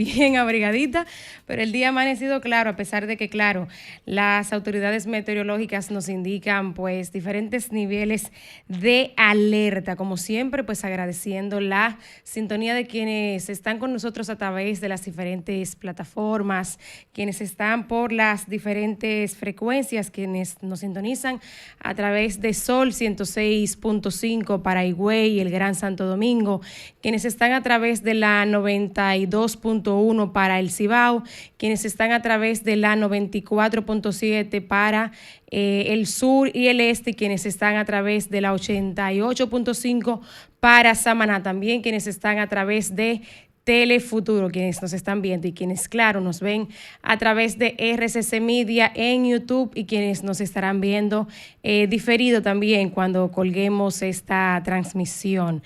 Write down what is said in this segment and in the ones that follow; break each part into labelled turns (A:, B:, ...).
A: bien abrigadita, pero el día ha amanecido claro, a pesar de que, claro, las autoridades meteorológicas nos indican pues diferentes niveles de alerta. Como siempre, pues agradeciendo la sintonía de quienes están con nosotros a través de las diferentes plataformas, quienes están por las diferentes frecuencias, quienes nos sintonizan a través de Sol 106.5 para Higüey y el Gran Santo Domingo, quienes están a través de la 92.1 para el Cibao, quienes están a través de la 94.7 para el sur y el este, y quienes están a través de la 88.5 para Samaná, también quienes están a través de Telefuturo, quienes nos están viendo y quienes, claro, nos ven a través de RCC Media en YouTube y quienes nos estarán viendo diferido también cuando colguemos esta transmisión.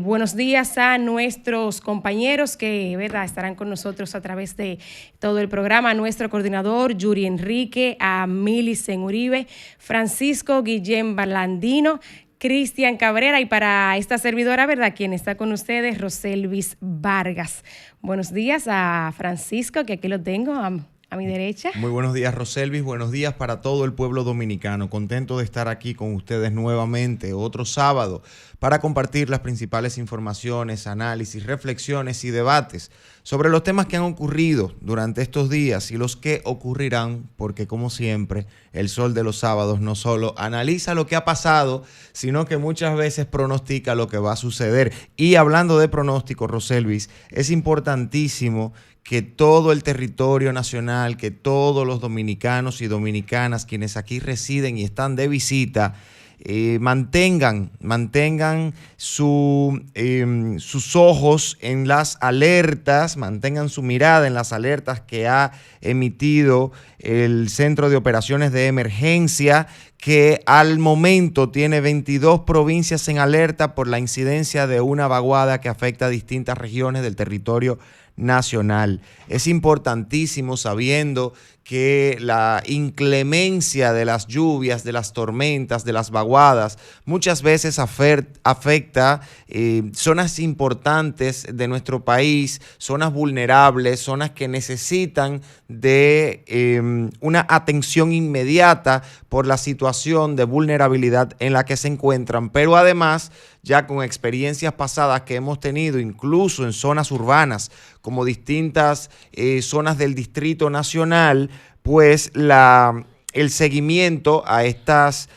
A: Buenos días a nuestros compañeros que, ¿verdad?, estarán con nosotros a través de todo el programa, a nuestro coordinador Yuri Enrique, a Milicen Uribe, Francisco Guillén Balandino, Cristian Cabrera y para esta servidora, ¿verdad?, quien está con ustedes, Roselvis Vargas. Buenos días a Francisco, que aquí lo tengo a mi derecha.
B: Muy buenos días, Roselvis. Buenos días para todo el pueblo dominicano. Contento de estar aquí con ustedes nuevamente, otro sábado, para compartir las principales informaciones, análisis, reflexiones y debates sobre los temas que han ocurrido durante estos días y los que ocurrirán, porque como siempre, el Sol de los Sábados no solo analiza lo que ha pasado, sino que muchas veces pronostica lo que va a suceder. Y hablando de pronóstico, Roselvis, es importantísimo que todo el territorio nacional, que todos los dominicanos y dominicanas quienes aquí residen y están de visita, mantengan sus ojos en las alertas, mantengan su mirada en las alertas que ha emitido el Centro de Operaciones de Emergencia, que al momento tiene 22 provincias en alerta por la incidencia de una vaguada que afecta a distintas regiones del territorio nacional. Es importantísimo, sabiendo que la inclemencia de las lluvias, de las tormentas, de las vaguadas, muchas veces afecta zonas importantes de nuestro país, zonas vulnerables, zonas que necesitan de una atención inmediata por la situación de vulnerabilidad en la que se encuentran, pero además, ya con experiencias pasadas que hemos tenido, incluso en zonas urbanas, como distintas zonas del Distrito Nacional, pues el seguimiento a estas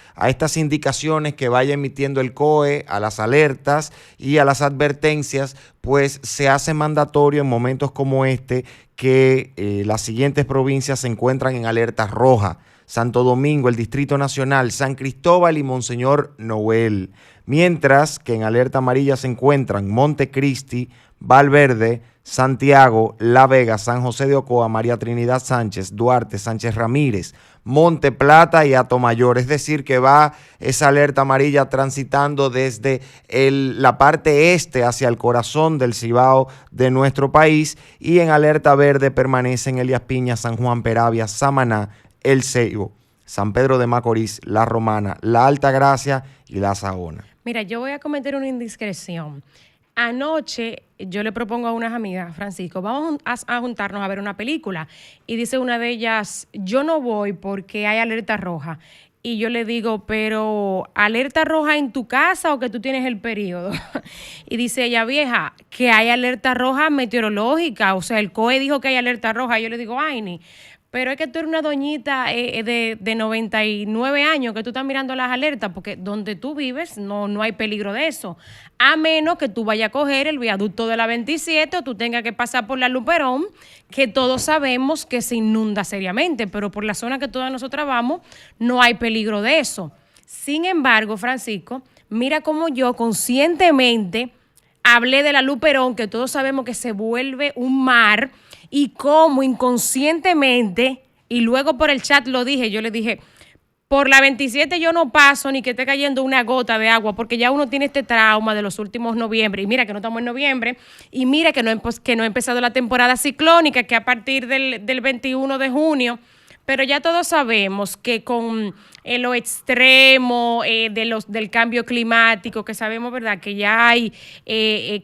B: indicaciones que vaya emitiendo el COE, a las alertas y a las advertencias, pues se hace mandatorio en momentos como este que las siguientes provincias se encuentran en alerta roja: Santo Domingo, el Distrito Nacional, San Cristóbal y Monseñor Noel. Mientras que en alerta amarilla se encuentran Montecristi, Valverde, Santiago, La Vega, San José de Ocoa, María Trinidad Sánchez, Duarte, Sánchez Ramírez, Monte Plata y Atomayor. Es decir, que va esa alerta amarilla transitando desde la parte este hacia el corazón del Cibao de nuestro país, y en alerta verde permanecen Elías Piña, San Juan, Peravia, Samaná, El Ceibo, San Pedro de Macorís, La Romana, La Altagracia y La Saona.
A: Mira, yo voy a cometer una indiscreción. Anoche yo le propongo a unas amigas, Francisco, vamos a juntarnos a ver una película. Y dice una de ellas, yo no voy porque hay alerta roja. Y yo le digo, pero ¿alerta roja en tu casa o que tú tienes el periodo? Y dice ella, vieja, que hay alerta roja meteorológica. O sea, el COE dijo que hay alerta roja. Y yo le digo, ay, ni. Pero es que tú eres una doñita de 99 años que tú estás mirando las alertas, porque donde tú vives no hay peligro de eso. A menos que tú vayas a coger el viaducto de la 27 o tú tengas que pasar por la Luperón, que todos sabemos que se inunda seriamente, pero por la zona que todas nosotras vamos no hay peligro de eso. Sin embargo, Francisco, mira cómo yo conscientemente hablé de la Luperón, que todos sabemos que se vuelve un mar, y cómo inconscientemente, y luego por el chat lo dije, yo le dije, por la 27 yo no paso ni que esté cayendo una gota de agua, porque ya uno tiene este trauma de los últimos noviembre, y mira que no estamos en noviembre, y mira que no ha empezado la temporada ciclónica, que a partir del 21 de junio, pero ya todos sabemos que con lo extremo del cambio climático, que sabemos, ¿verdad?, que ya hay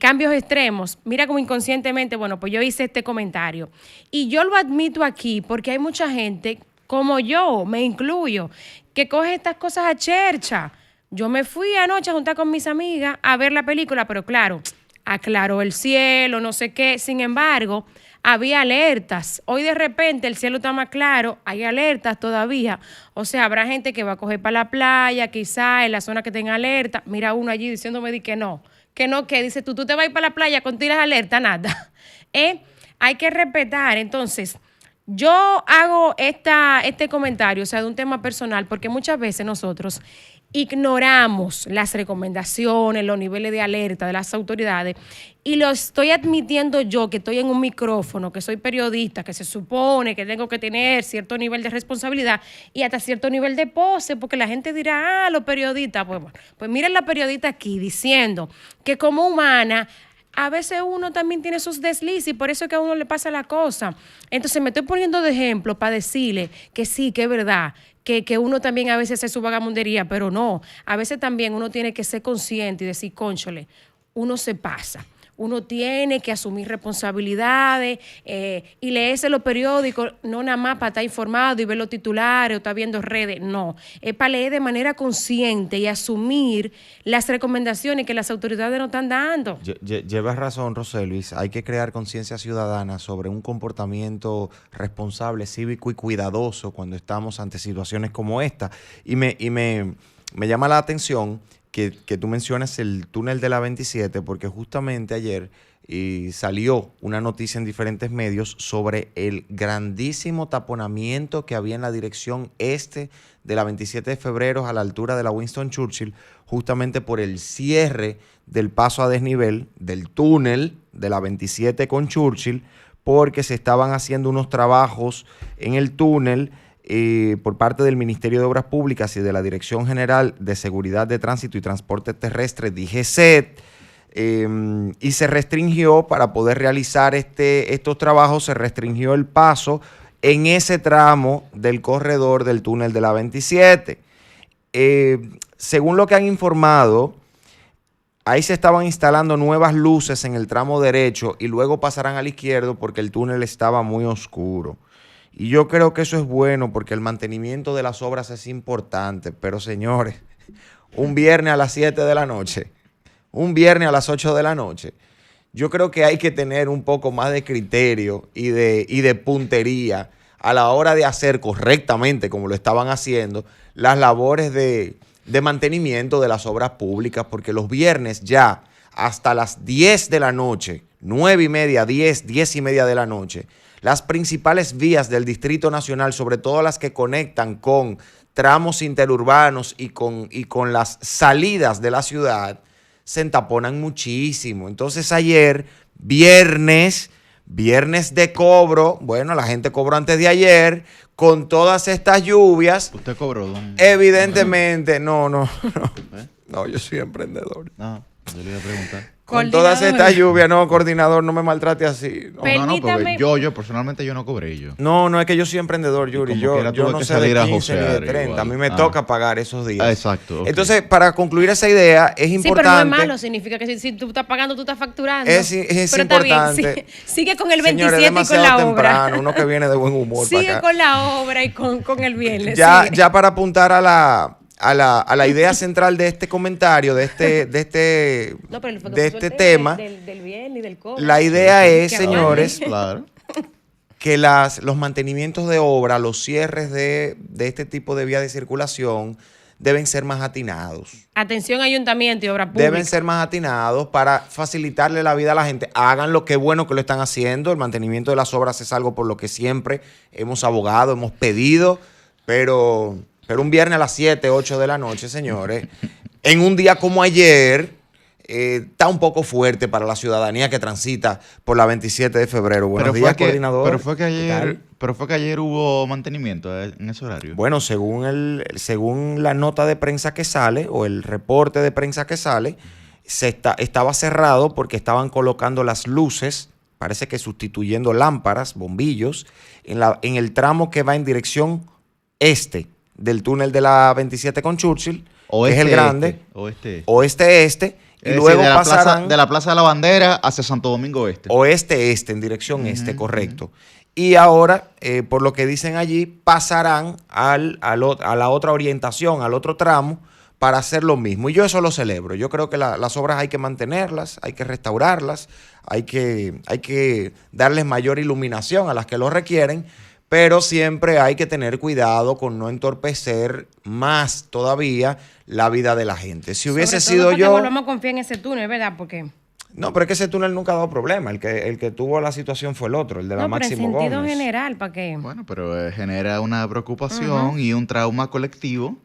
A: cambios extremos. Mira como inconscientemente, bueno, pues yo hice este comentario. Y yo lo admito aquí porque hay mucha gente, como yo, me incluyo, que coge estas cosas a chercha. Yo me fui anoche a juntar con mis amigas a ver la película, pero claro, aclaró el cielo, no sé qué. Sin embargo, había alertas. Hoy de repente el cielo está más claro, hay alertas todavía. O sea, habrá gente que va a coger para la playa, quizá en la zona que tenga alerta. Mira uno allí diciéndome que no, que dice tú te vas a ir para la playa con tiras alerta, nada. Hay que respetar. Entonces, yo hago este comentario, o sea, de un tema personal, porque muchas veces nosotros ignoramos las recomendaciones, los niveles de alerta de las autoridades, y lo estoy admitiendo yo, que estoy en un micrófono, que soy periodista, que se supone que tengo que tener cierto nivel de responsabilidad y hasta cierto nivel de pose, porque la gente dirá, los periodistas, pues miren la periodista aquí diciendo que como humana a veces uno también tiene sus deslices y por eso es que a uno le pasa la cosa. Entonces me estoy poniendo de ejemplo para decirle que sí, que es verdad, que uno también a veces hace su vagamundería, pero no. A veces también uno tiene que ser consciente y decir, cónchole, uno se pasa. Uno tiene que asumir responsabilidades y leerse los periódicos, no nada más para estar informado y ver los titulares o estar viendo redes, no. Es para leer de manera consciente y asumir las recomendaciones que las autoridades nos están dando.
B: Llevas razón, Roselvis. Hay que crear conciencia ciudadana sobre un comportamiento responsable, cívico y cuidadoso cuando estamos ante situaciones como esta. Y me llama la atención que tú mencionas el túnel de la 27, porque justamente ayer salió una noticia en diferentes medios sobre el grandísimo taponamiento que había en la dirección este de la 27 de febrero a la altura de la Winston Churchill, justamente por el cierre del paso a desnivel del túnel de la 27 con Churchill, porque se estaban haciendo unos trabajos en el túnel por parte del Ministerio de Obras Públicas y de la Dirección General de Seguridad de Tránsito y Transporte Terrestre, DGCET, y se restringió para poder realizar estos trabajos, se restringió el paso en ese tramo del corredor del túnel de la 27. Según lo que han informado, ahí se estaban instalando nuevas luces en el tramo derecho y luego pasarán al izquierdo porque el túnel estaba muy oscuro. Y yo creo que eso es bueno porque el mantenimiento de las obras es importante. Pero señores, un viernes a las 7 de la noche, un viernes a las 8 de la noche, yo creo que hay que tener un poco más de criterio y de puntería a la hora de hacer correctamente, como lo estaban haciendo, las labores de mantenimiento de las obras públicas, porque los viernes ya hasta las 10 de la noche, 9:30, 10:30 de la noche, las principales vías del Distrito Nacional, sobre todo las que conectan con tramos interurbanos y con las salidas de la ciudad, se entaponan muchísimo. Entonces ayer, viernes de cobro, bueno, la gente cobró antes de ayer, con todas estas lluvias.
C: ¿Usted cobró, don?
B: Evidentemente, no, yo soy emprendedor.
C: No, yo le iba a preguntar.
B: Con todas estas lluvias, no, coordinador, no me maltrate así.
C: No, porque yo personalmente yo no cobré yo.
B: No, es que yo soy emprendedor, Yuri. Yo no sé de 15 ni de 30. Igual. A mí me toca pagar esos días.
C: Exacto. Okay.
B: Entonces, para concluir esa idea, es importante. Sí, pero
A: no es malo, significa que si tú estás pagando, tú estás facturando.
B: Es pero
A: importante. Está bien, sigue con el 27
B: Señores,
A: y con la
B: temprano,
A: obra.
B: Uno que viene de buen humor.
A: Sigue con la obra y con el viernes.
B: Ya para apuntar a la idea central de este comentario, de este tema,
A: del bien y del cobro.
B: la idea es, señores, claro, que los mantenimientos de obra, los cierres de este tipo de vías de circulación deben ser más atinados.
A: Atención, ayuntamiento y obra pública.
B: Deben ser más atinados para facilitarle la vida a la gente. Hagan lo que bueno que lo están haciendo. El mantenimiento de las obras es algo por lo que siempre hemos abogado, hemos pedido, pero un viernes a las 7, 8 de la noche, señores, en un día como ayer, está un poco fuerte para la ciudadanía que transita por la 27 de febrero. Buenos días, coordinador.
C: Pero fue que ayer hubo mantenimiento en ese horario.
B: Bueno, según la nota de prensa que sale, o el reporte de prensa que sale, estaba cerrado porque estaban colocando las luces, parece que sustituyendo lámparas, bombillos, en el tramo que va en dirección este del túnel de la 27 con Churchill, que es el grande,
C: oeste.
B: Y luego pasarán
C: de la Plaza de la Bandera hacia Santo Domingo Este.
B: Oeste, en dirección este, correcto. Y ahora, por lo que dicen allí, pasarán a la otra orientación, al otro tramo, para hacer lo mismo. Y yo eso lo celebro. Yo creo que las obras hay que mantenerlas, hay que restaurarlas, hay que darles mayor iluminación a las que lo requieren, pero siempre hay que tener cuidado con no entorpecer más todavía la vida de la gente. Si hubiese sido yo...
A: volvamos a confiar en ese túnel, ¿verdad? Porque...
B: No, pero es que ese túnel nunca ha dado problema. El que tuvo la situación fue el otro, el de la Máximo Gómez.
A: No, pero en sentido general, ¿para qué?
C: Bueno, pero genera una preocupación y un trauma colectivo,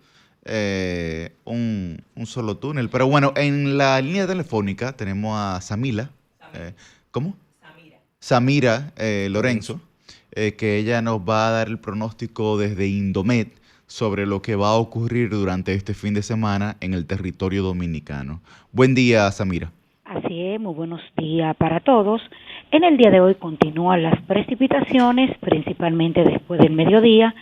C: un solo túnel. Pero bueno, en la línea telefónica tenemos a Samira. ¿Cómo? Samira Lorenzo, que ella nos va a dar el pronóstico desde Indomet sobre lo que va a ocurrir durante este fin de semana en el territorio dominicano. Buen día, Samira.
D: Así es, muy buenos días para todos. En el día de hoy continúan las precipitaciones, principalmente después del mediodía.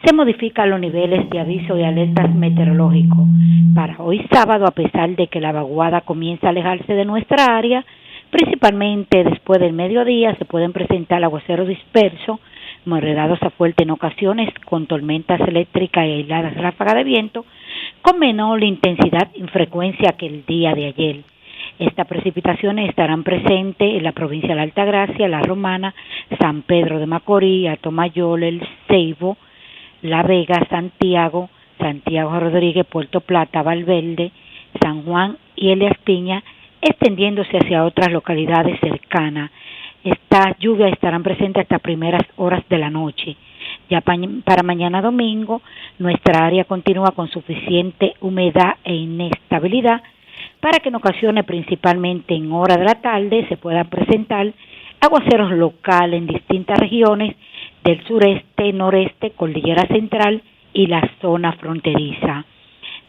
D: Se modifican los niveles de aviso y alertas meteorológicos. Para hoy sábado, a pesar de que la vaguada comienza a alejarse de nuestra área, principalmente después del mediodía se pueden presentar aguaceros dispersos, moderados a fuertes en ocasiones, con tormentas eléctricas y aisladas ráfagas de viento, con menor intensidad y frecuencia que el día de ayer. Estas precipitaciones estarán presentes en la provincia de la Altagracia, La Romana, San Pedro de Macorís, Atomayor, El Ceibo, La Vega, Santiago Rodríguez, Puerto Plata, Valverde, San Juan y Elías Piña, extendiéndose hacia otras localidades cercanas. Estas lluvias estarán presentes hasta primeras horas de la noche. Ya para mañana domingo, nuestra área continúa con suficiente humedad e inestabilidad para que en ocasiones, principalmente en horas de la tarde, se puedan presentar aguaceros locales en distintas regiones del sureste, noreste, cordillera central y la zona fronteriza,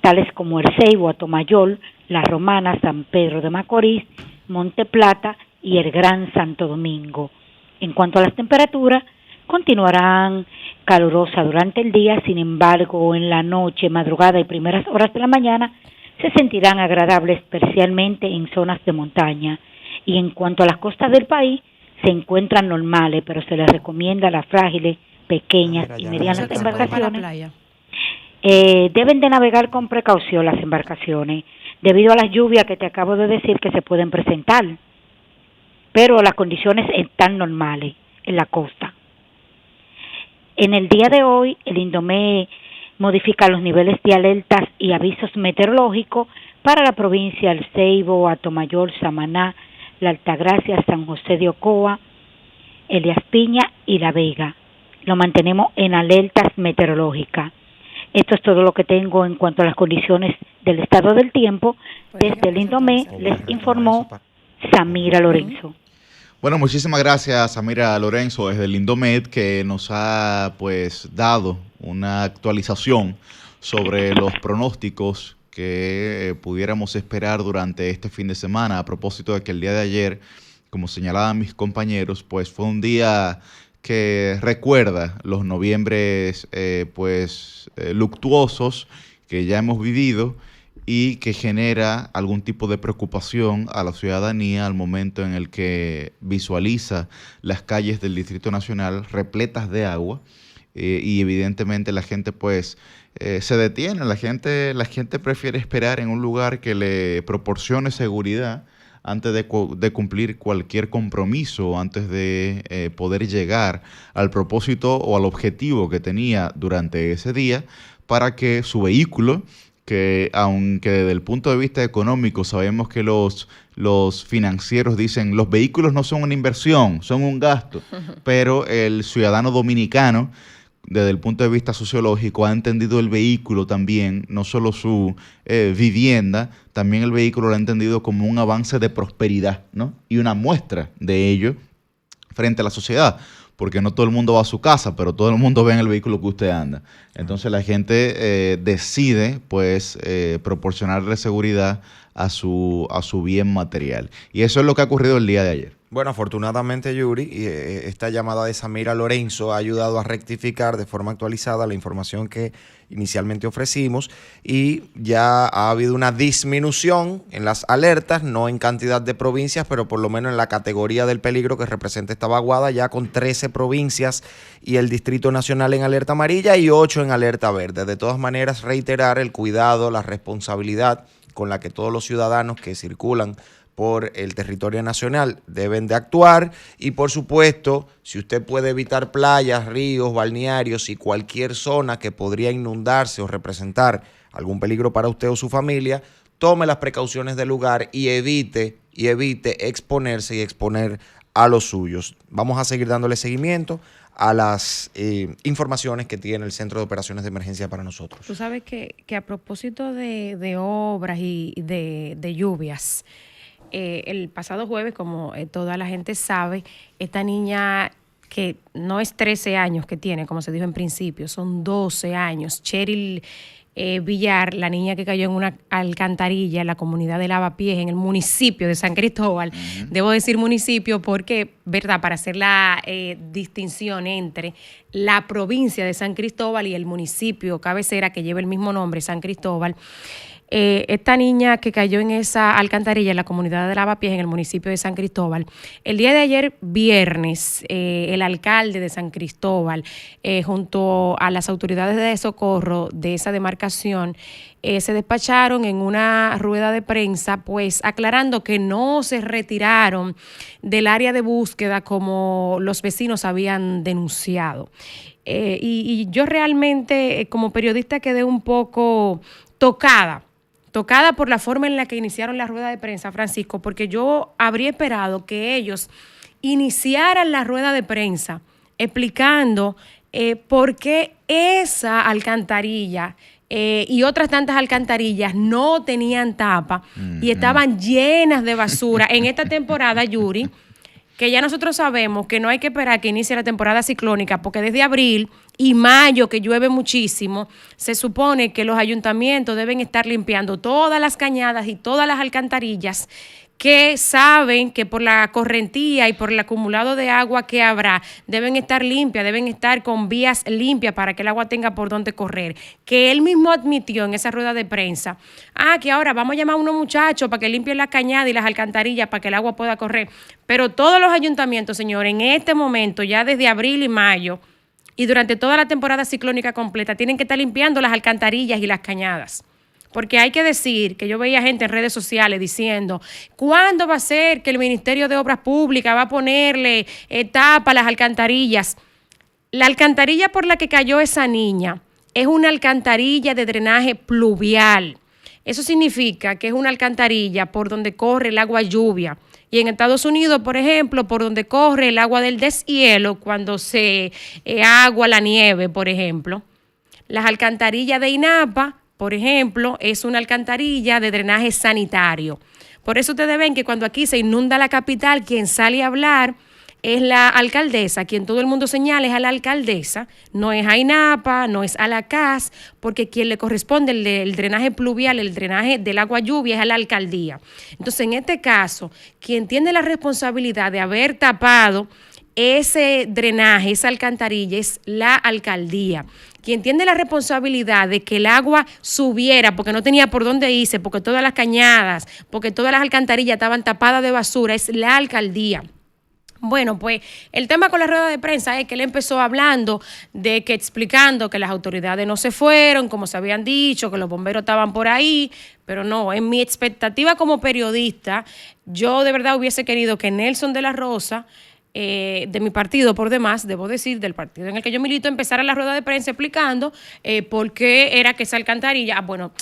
D: tales como El Ceibo, Atomayor, La Romana, San Pedro de Macorís, Monte Plata y el Gran Santo Domingo. En cuanto a las temperaturas, continuarán calurosas durante el día, sin embargo, en la noche, madrugada y primeras horas de la mañana se sentirán agradables, especialmente en zonas de montaña. Y en cuanto a las costas del país, se encuentran normales, pero se les recomienda a las frágiles, pequeñas y medianas embarcaciones. Deben de navegar con precaución las embarcaciones, debido a las lluvias que te acabo de decir que se pueden presentar, pero las condiciones están normales en la costa. En el día de hoy, el Indomet modifica los niveles de alertas y avisos meteorológicos para la provincia del Ceibo, Atomayor, Samaná, La Altagracia, San José de Ocoa, Elías Piña y La Vega. Lo mantenemos en alertas meteorológicas. Esto es todo lo que tengo en cuanto a las condiciones del estado del tiempo. Desde el Indomet les informó Samira Lorenzo.
C: Bueno, muchísimas gracias, Samira Lorenzo, desde el Indomet, que nos ha pues dado una actualización sobre los pronósticos que pudiéramos esperar durante este fin de semana, a propósito de que el día de ayer, como señalaban mis compañeros, pues fue un día que recuerda los noviembres luctuosos que ya hemos vivido y que genera algún tipo de preocupación a la ciudadanía al momento en el que visualiza las calles del Distrito Nacional repletas de agua y evidentemente la gente pues se detiene, la gente prefiere esperar en un lugar que le proporcione seguridad antes de cumplir cualquier compromiso, antes de poder llegar al propósito o al objetivo que tenía durante ese día, para que su vehículo, que aunque desde el punto de vista económico sabemos que los financieros dicen los vehículos no son una inversión, son un gasto, pero el ciudadano dominicano, desde el punto de vista sociológico, ha entendido el vehículo también, no solo su vivienda, también el vehículo lo ha entendido como un avance de prosperidad, ¿no? Y una muestra de ello frente a la sociedad, porque no todo el mundo va a su casa, pero todo el mundo ve en el vehículo que usted anda. Entonces la gente decide pues proporcionarle seguridad a su bien material. Y eso es lo que ha ocurrido el día de ayer.
B: Bueno, afortunadamente, Yuri, esta llamada de Samira Lorenzo ha ayudado a rectificar de forma actualizada la información que inicialmente ofrecimos y ya ha habido una disminución en las alertas, no en cantidad de provincias, pero por lo menos en la categoría del peligro que representa esta vaguada, ya con 13 provincias y el Distrito Nacional en alerta amarilla y 8 en alerta verde. De todas maneras, reiterar el cuidado, la responsabilidad con la que todos los ciudadanos que circulan por el territorio nacional deben de actuar y por supuesto, si usted puede evitar playas, ríos, balnearios y cualquier zona que podría inundarse o representar algún peligro para usted o su familia, tome las precauciones del lugar y evite exponerse y exponer a los suyos. Vamos a seguir dándole seguimiento a las informaciones que tiene el Centro de Operaciones de Emergencia para nosotros.
A: Tú sabes que a propósito de obras y de lluvias, el pasado jueves, como toda la gente sabe, esta niña que no es 13 años que tiene, como se dijo en principio, son 12 años, Cheryl Villar, la niña que cayó en una alcantarilla en la comunidad de Lavapiés, en el municipio de San Cristóbal. Debo decir municipio porque, ¿verdad?, para hacer la distinción entre la provincia de San Cristóbal y el municipio cabecera que lleva el mismo nombre, San Cristóbal. Esta niña que cayó en esa alcantarilla en la comunidad de Lavapiés, en el municipio de San Cristóbal, el día de ayer viernes, el alcalde de San Cristóbal, junto a las autoridades de socorro de esa demarcación, se despacharon en una rueda de prensa, pues aclarando que no se retiraron del área de búsqueda como los vecinos habían denunciado. Y yo realmente, como periodista, quedé un poco tocada por la forma en la que iniciaron la rueda de prensa, Francisco, porque yo habría esperado que ellos iniciaran la rueda de prensa explicando por qué esa alcantarilla y otras tantas alcantarillas no tenían tapa y estaban llenas de basura. En esta temporada, Yuri, que ya nosotros sabemos que no hay que esperar que inicie la temporada ciclónica, porque desde abril y mayo, que llueve muchísimo, se supone que los ayuntamientos deben estar limpiando todas las cañadas y todas las alcantarillas que saben que por la correntía y por el acumulado de agua que habrá, deben estar limpias, deben estar con vías limpias para que el agua tenga por dónde correr. Que él mismo admitió en esa rueda de prensa, que ahora vamos a llamar a unos muchachos para que limpien las cañadas y las alcantarillas para que el agua pueda correr. Pero todos los ayuntamientos, señores, en este momento, ya desde abril y mayo, y durante toda la temporada ciclónica completa, tienen que estar limpiando las alcantarillas y las cañadas. Porque hay que decir que yo veía gente en redes sociales diciendo, ¿cuándo va a ser que el Ministerio de Obras Públicas va a ponerle tapa a las alcantarillas? La alcantarilla por la que cayó esa niña es una alcantarilla de drenaje pluvial. Eso significa que es una alcantarilla por donde corre el agua lluvia. Y en Estados Unidos, por ejemplo, por donde corre el agua del deshielo cuando se agua la nieve, por ejemplo. Las alcantarillas de INAPA, por ejemplo, es una alcantarilla de drenaje sanitario. Por eso ustedes ven que cuando aquí se inunda la capital, quien sale a hablar es la alcaldesa, quien todo el mundo señala es a la alcaldesa, no es a INAPA, no es a la CAS, porque quien le corresponde el drenaje pluvial, el drenaje del agua lluvia es a la alcaldía. Entonces, en este caso, quien tiene la responsabilidad de haber tapado ese drenaje, esa alcantarilla, es la alcaldía. Quien tiene la responsabilidad de que el agua subiera porque no tenía por dónde irse, porque todas las cañadas, porque todas las alcantarillas estaban tapadas de basura, es la alcaldía. Bueno, pues el tema con la rueda de prensa es que él empezó hablando de que explicando que las autoridades no se fueron, como se habían dicho, que los bomberos estaban por ahí, pero no, en mi expectativa como periodista, yo de verdad hubiese querido que Nelson de la Rosa, de mi partido por demás, debo decir, del partido en el que yo milito, empezara la rueda de prensa explicando por qué era que esa alcantarilla, bueno,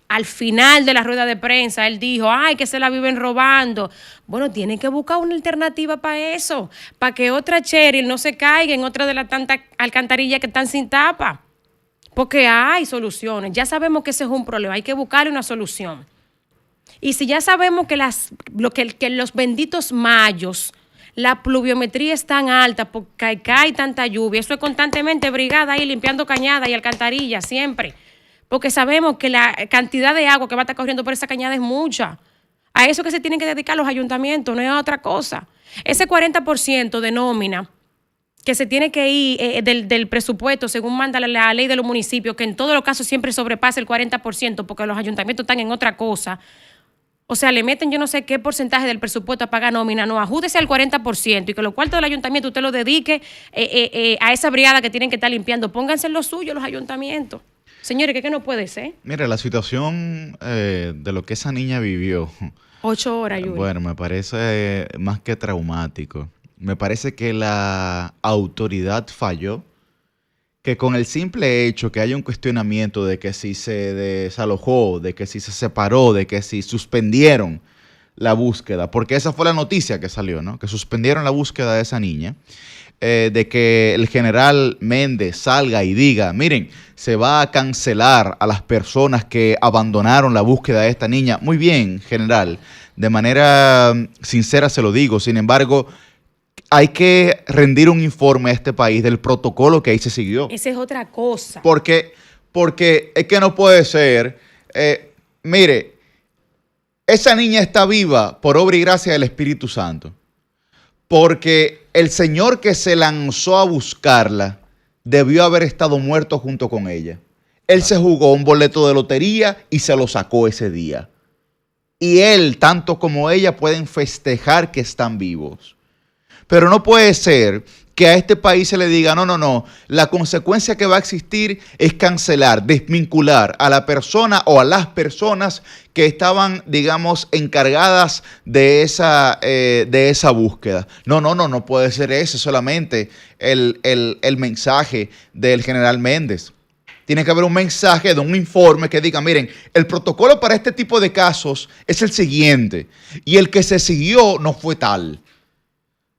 A: al final de la rueda de prensa, él dijo, que se la viven robando. Bueno, tienen que buscar una alternativa para eso, para que otra Cheryl no se caiga en otra de las tantas alcantarillas que están sin tapa. Porque hay soluciones. Ya sabemos que ese es un problema, hay que buscarle una solución. Y si ya sabemos que los benditos mayos, la pluviometría es tan alta porque cae tanta lluvia, eso es constantemente brigada ahí limpiando cañadas y alcantarillas siempre. Porque sabemos que la cantidad de agua que va a estar corriendo por esa cañada es mucha. A eso que se tienen que dedicar los ayuntamientos, no es a otra cosa. Ese 40% de nómina que se tiene que ir del presupuesto, según manda la ley de los municipios, que en todos los casos siempre sobrepasa el 40%, porque los ayuntamientos están en otra cosa. O sea, le meten yo no sé qué porcentaje del presupuesto a pagar nómina, no, ajúdese al 40% y que los cuartos del ayuntamiento usted los dedique a esa brigada que tienen que estar limpiando. Pónganse en lo suyo los ayuntamientos. Señores, ¿qué no puede ser?
C: Mira, la situación de lo que esa niña vivió.
A: 8 horas, Yuri.
C: Bueno, me parece más que traumático. Me parece que la autoridad falló, que con el simple hecho que haya un cuestionamiento de que si se desalojó, de que si se separó, de que si suspendieron la búsqueda, porque esa fue la noticia que salió, ¿no? Que suspendieron la búsqueda de esa niña, de que el general Méndez salga y diga, miren, se va a cancelar a las personas que abandonaron la búsqueda de esta niña. Muy bien, general, de manera sincera se lo digo, sin embargo, hay que rendir un informe a este país del protocolo que ahí se siguió.
A: Esa es otra cosa.
C: Porque es que no puede ser. Mire, esa niña está viva por obra y gracia del Espíritu Santo. Porque el señor que se lanzó a buscarla debió haber estado muerto junto con ella. Él se jugó un boleto de lotería y se lo sacó ese día. Y él, tanto como ella, pueden festejar que están vivos. Pero no puede ser que a este país se le diga, no, la consecuencia que va a existir es cancelar, desvincular a la persona o a las personas que estaban, digamos, encargadas de esa búsqueda. No puede ser ese solamente el mensaje del general Méndez. Tiene que haber un mensaje de un informe que diga, miren, el protocolo para este tipo de casos es el siguiente y el que se siguió no fue tal.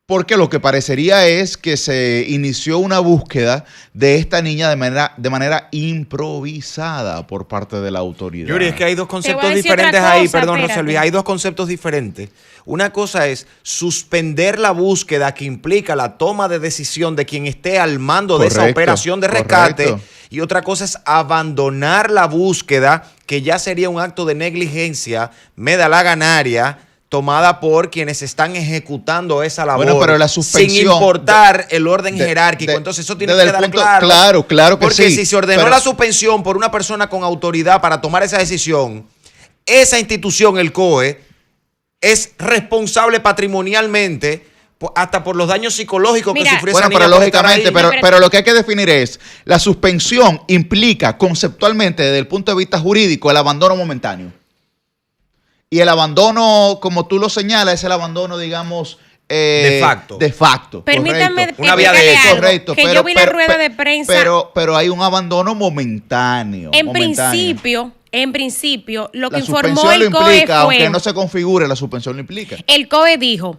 C: Porque lo que parecería es que se inició una búsqueda de esta niña de manera improvisada por parte de la autoridad.
B: Yuri, es que hay dos conceptos diferentes ahí, perdón, Roselvi, hay dos conceptos diferentes. Una cosa es suspender la búsqueda, que implica la toma de decisión de quien esté al mando de esa operación de rescate. Correcto. Y otra cosa es abandonar la búsqueda, que ya sería un acto de negligencia medalaganaria, tomada por quienes están ejecutando esa labor,
C: bueno, pero la suspensión,
B: sin importar el orden jerárquico. Entonces eso tiene que quedar
C: claro. Claro que
B: porque
C: sí. Porque
B: si se ordenó la suspensión por una persona con autoridad para tomar esa decisión, esa institución, el COE, es responsable patrimonialmente hasta por los daños psicológicos que sufrió esa niña.
C: Pero lógicamente, pero lo que hay que definir es, la suspensión implica conceptualmente, desde el punto de vista jurídico, el abandono momentáneo. Y el abandono, como tú lo señalas, es el abandono, digamos,
B: de facto.
C: De facto.
A: Permítanme
B: una vía de
A: algo,
C: correcto.
A: Que yo vi la rueda de prensa.
C: Pero hay un abandono momentáneo.
A: En principio, lo que
C: la
A: informó el
C: suspensión lo
A: COE
C: implica,
A: fue,
C: aunque no se configure, la suspensión lo implica.
A: El COE dijo,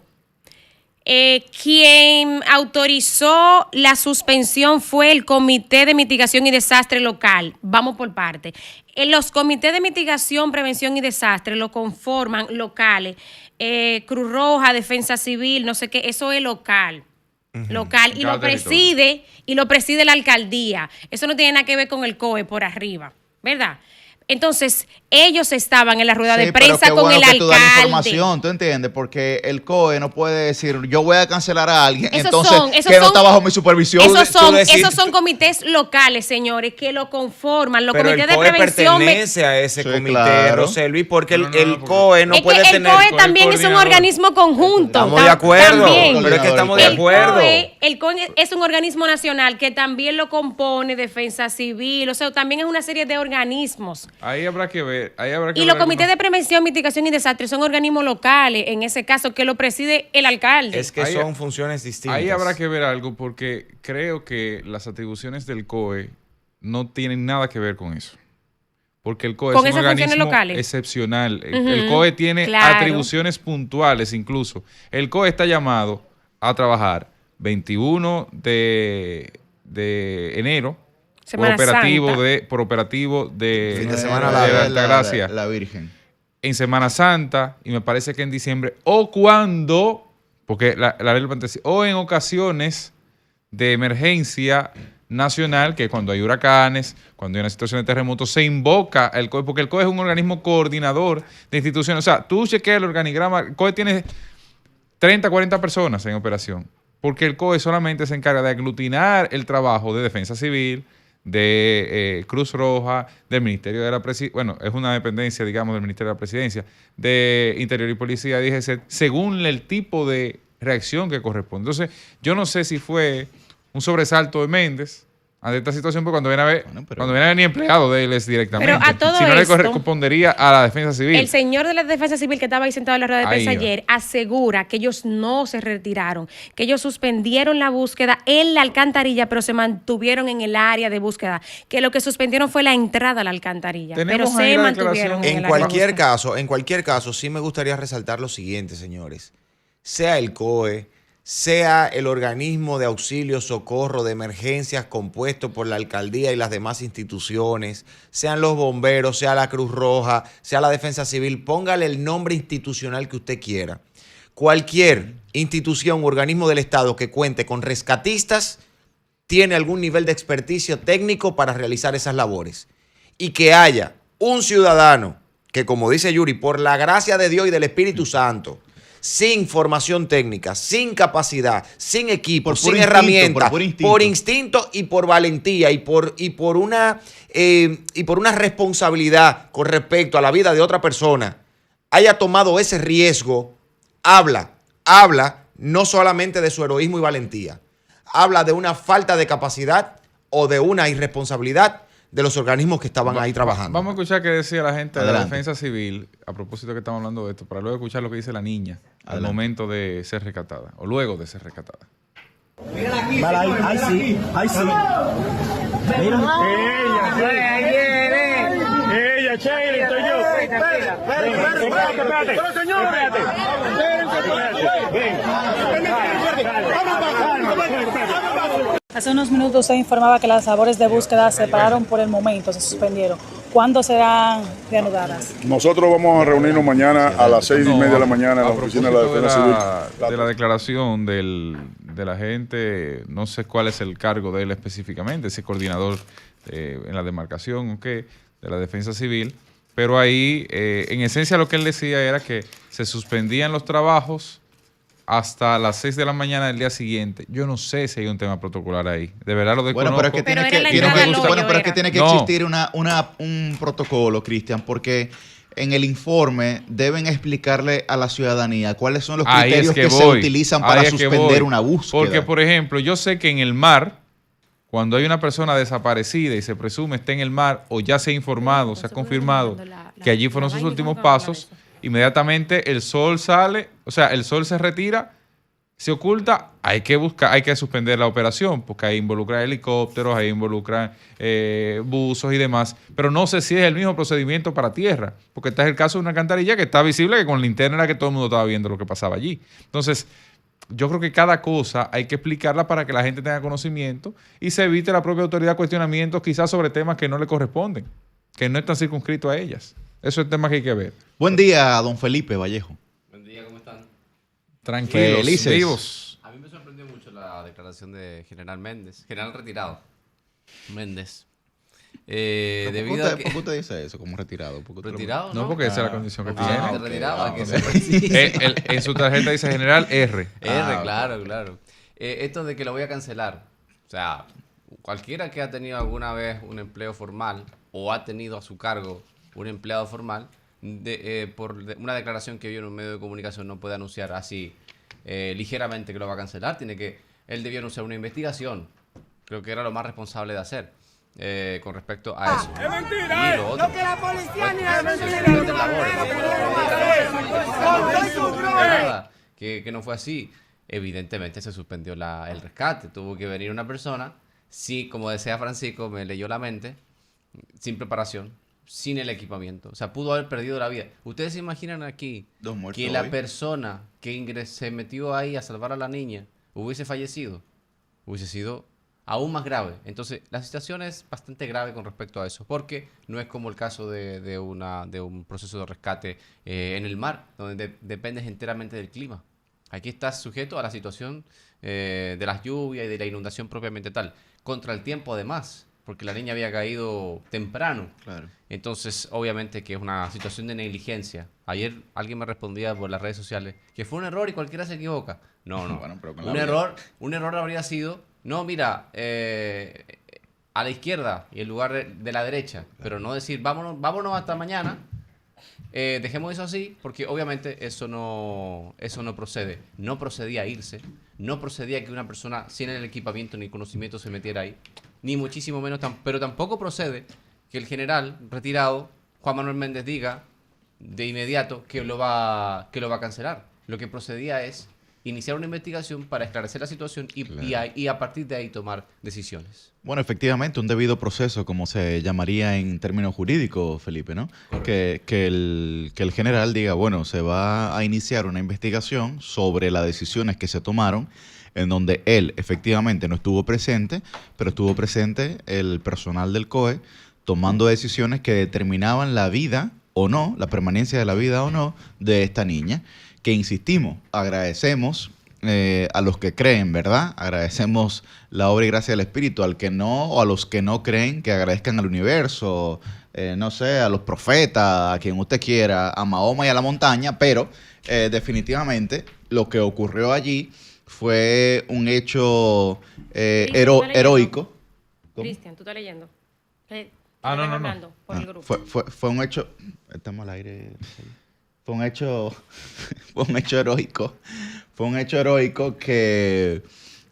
A: quien autorizó la suspensión fue el Comité de Mitigación y Desastre local. Vamos por parte. Los comités de mitigación, prevención y desastre lo conforman locales. Cruz Roja, Defensa Civil, no sé qué, eso es local. Local. Y lo preside la alcaldía. Eso no tiene nada que ver con el COE por arriba, ¿verdad? Entonces, ellos estaban en la rueda de prensa con el alcalde. Tú das
C: información, ¿tú entiendes? Porque el COE no puede decir, yo voy a cancelar a alguien, no está bajo mi supervisión.
A: Esos son comités locales, señores, que lo conforman. Los comités de prevención.
B: Pertenece a ese comité,
C: claro.
B: Roselvi, porque el COE no puede tener.
A: El COE también es un organismo conjunto.
B: Estamos de acuerdo. Pero es que estamos de acuerdo.
A: El COE es un organismo nacional que también lo compone Defensa Civil, o sea, también es una serie de organismos.
E: Ahí habrá que ver.
A: Y los comités de prevención, mitigación y desastre son organismos locales, en ese caso, que lo preside el alcalde.
B: Es que son funciones distintas.
E: Ahí habrá que ver algo, porque creo que las atribuciones del COE no tienen nada que ver con eso. Porque el COE es un organismo excepcional. El COE tiene atribuciones puntuales incluso. El COE está llamado a trabajar 21 de enero por operativo de
C: fin de semana
E: de Altagracia.
C: La Virgen.
E: En Semana Santa, y me parece que en diciembre, o cuando, porque la ley lo plantea así, o en ocasiones de emergencia nacional, que cuando hay huracanes, cuando hay una situación de terremoto, se invoca el COE, porque el COE es un organismo coordinador de instituciones. O sea, tú chequeas el organigrama, el COE tiene 30, 40 personas en operación, porque el COE solamente se encarga de aglutinar el trabajo de Defensa Civil, de Cruz Roja, del Ministerio de la Presidencia, bueno, es una dependencia, digamos, del Ministerio de la Presidencia, de Interior y Policía, DGC, según el tipo de reacción que corresponde. Entonces, yo no sé si fue un sobresalto de Méndez ante esta situación, porque cuando viene a ver, cuando viene a ver ni empleado de él es directamente.
A: Pero a todo
E: si no
A: esto,
E: le correspondería a la Defensa Civil.
A: El señor de la Defensa Civil que estaba ahí sentado en la rueda de prensa ayer asegura que ellos no se retiraron, que ellos suspendieron la búsqueda en la alcantarilla, pero se mantuvieron en el área de búsqueda, que lo que suspendieron fue la entrada a la alcantarilla, pero se mantuvieron
B: en cualquier caso, sí me gustaría resaltar lo siguiente, señores. Sea el COE, sea el organismo de auxilio, socorro, de emergencias compuesto por la alcaldía y las demás instituciones, sean los bomberos, sea la Cruz Roja, sea la Defensa Civil, póngale el nombre institucional que usted quiera. Cualquier institución o organismo del Estado que cuente con rescatistas tiene algún nivel de experticio técnico para realizar esas labores. Y que haya un ciudadano que, como dice Yuri, por la gracia de Dios y del Espíritu Santo, sin formación técnica, sin capacidad, sin equipo, sin herramientas, por instinto y por valentía y por una responsabilidad con respecto a la vida de otra persona, haya tomado ese riesgo, habla no solamente de su heroísmo y valentía, habla de una falta de capacidad o de una irresponsabilidad de los organismos que estaban ahí trabajando.
E: Vamos a escuchar qué decía la gente de la Defensa Civil, a propósito que estamos hablando de esto, para luego escuchar lo que dice la niña al momento de ser rescatada, o luego de ser rescatada.
F: Mira, ahí sí. Mira. Ella, Chile, estoy yo. Espérate.
G: Hace unos minutos se informaba que las labores de búsqueda se pararon por el momento, se suspendieron. ¿Cuándo serán reanudadas?
H: Nosotros vamos a reunirnos mañana a las 6:30 de la mañana en la oficina de la Defensa Civil.
E: De la declaración del agente, no sé cuál es el cargo de él específicamente, si es coordinador en la demarcación o qué, de la Defensa Civil, pero ahí, en esencia, lo que él decía era que se suspendían los trabajos hasta las 6 de la mañana del día siguiente. Yo no sé si hay un tema protocolar ahí. De verdad lo desconozco.
C: Bueno, pero es que tiene que existir un protocolo, Cristian, porque en el informe deben explicarle a la ciudadanía cuáles son los criterios que se utilizan para suspender una búsqueda.
E: Porque, por ejemplo, yo sé que en el mar, cuando hay una persona desaparecida y se presume está en el mar, o ya se ha informado, se ha confirmado que allí fueron sus últimos pasos, inmediatamente el sol sale, o sea, el sol se retira, se oculta, hay que suspender la operación, porque ahí involucra helicópteros, ahí involucra buzos y demás, pero no sé si es el mismo procedimiento para tierra, porque este es el caso de una alcantarilla que está visible, que con linterna era que todo el mundo estaba viendo lo que pasaba allí. Entonces, yo creo que cada cosa hay que explicarla para que la gente tenga conocimiento y se evite la propia autoridad cuestionamientos quizás sobre temas que no le corresponden, que no están circunscritos a ellas. Eso es el tema que hay que ver.
C: Buen día, don Felipe Vallejo.
I: Buen día, ¿cómo están?
E: Tranquilos,
C: felices,
E: vivos.
I: A mí me sorprendió mucho la declaración de General Méndez, General retirado Méndez.
C: ¿Por qué usted dice eso como retirado?
I: ¿Retirado?
E: No, porque esa es la condición que tiene.
I: Retirado.
E: En su tarjeta dice General R.
I: Claro. Esto de que lo voy a cancelar. O sea, cualquiera que ha tenido alguna vez un empleo formal o ha tenido a su cargo un empleado formal, por una declaración que vio en un medio de comunicación no puede anunciar así ligeramente que lo va a cancelar. Él debió anunciar una investigación. Creo que era lo más responsable de hacer con respecto a eso.
F: ¡Es mentira!
I: No que la policía ni que no fue así. Evidentemente se suspendió el rescate. Tuvo que venir una persona, sí, como decía Francisco, me leyó la mente, sin preparación, sin el equipamiento. O sea, pudo haber perdido la vida. ¿Ustedes se imaginan aquí que la persona que se metió ahí a salvar a la niña hubiese fallecido? Hubiese sido aún más grave. Entonces, la situación es bastante grave con respecto a eso, porque no es como el caso de un proceso de rescate en el mar, donde dependes enteramente del clima. Aquí estás sujeto a la situación de las lluvias y de la inundación propiamente tal. contra el tiempo además, porque la niña había caído temprano.
C: Claro.
I: Entonces, obviamente que es una situación de negligencia. Ayer alguien me respondía por las redes sociales que fue un error y cualquiera se equivoca. No. Bueno, pero un error habría sido, no, mira, a la izquierda y en lugar de la derecha, pero no decir, vámonos hasta mañana. Dejemos eso así, porque obviamente eso no procede. No procedía a irse, no procedía que una persona sin el equipamiento ni conocimiento se metiera ahí, ni muchísimo menos, pero tampoco procede que el general retirado, Juan Manuel Méndez, diga de inmediato que lo va a cancelar. Lo que procedía es iniciar una investigación para esclarecer la situación y a partir de ahí tomar decisiones.
C: Bueno, efectivamente, un debido proceso, como se llamaría en términos jurídicos, Felipe, ¿no? Que el general diga, bueno, se va a iniciar una investigación sobre las decisiones que se tomaron, en donde él efectivamente no estuvo presente, pero estuvo presente el personal del COE tomando decisiones que determinaban la vida o no, la permanencia de la vida o no de esta niña. Que insistimos, agradecemos a los que creen, ¿verdad? Agradecemos la obra y gracia del Espíritu, al que no, o a los que no creen, que agradezcan al universo, no sé, a los profetas, a quien usted quiera, a Mahoma y a la montaña, pero definitivamente lo que ocurrió allí fue un hecho heroico.
A: Cristian, ¿tú estás leyendo?
E: No.
C: Fue un hecho... Estamos al aire... Fue un hecho heroico. Fue un hecho heroico que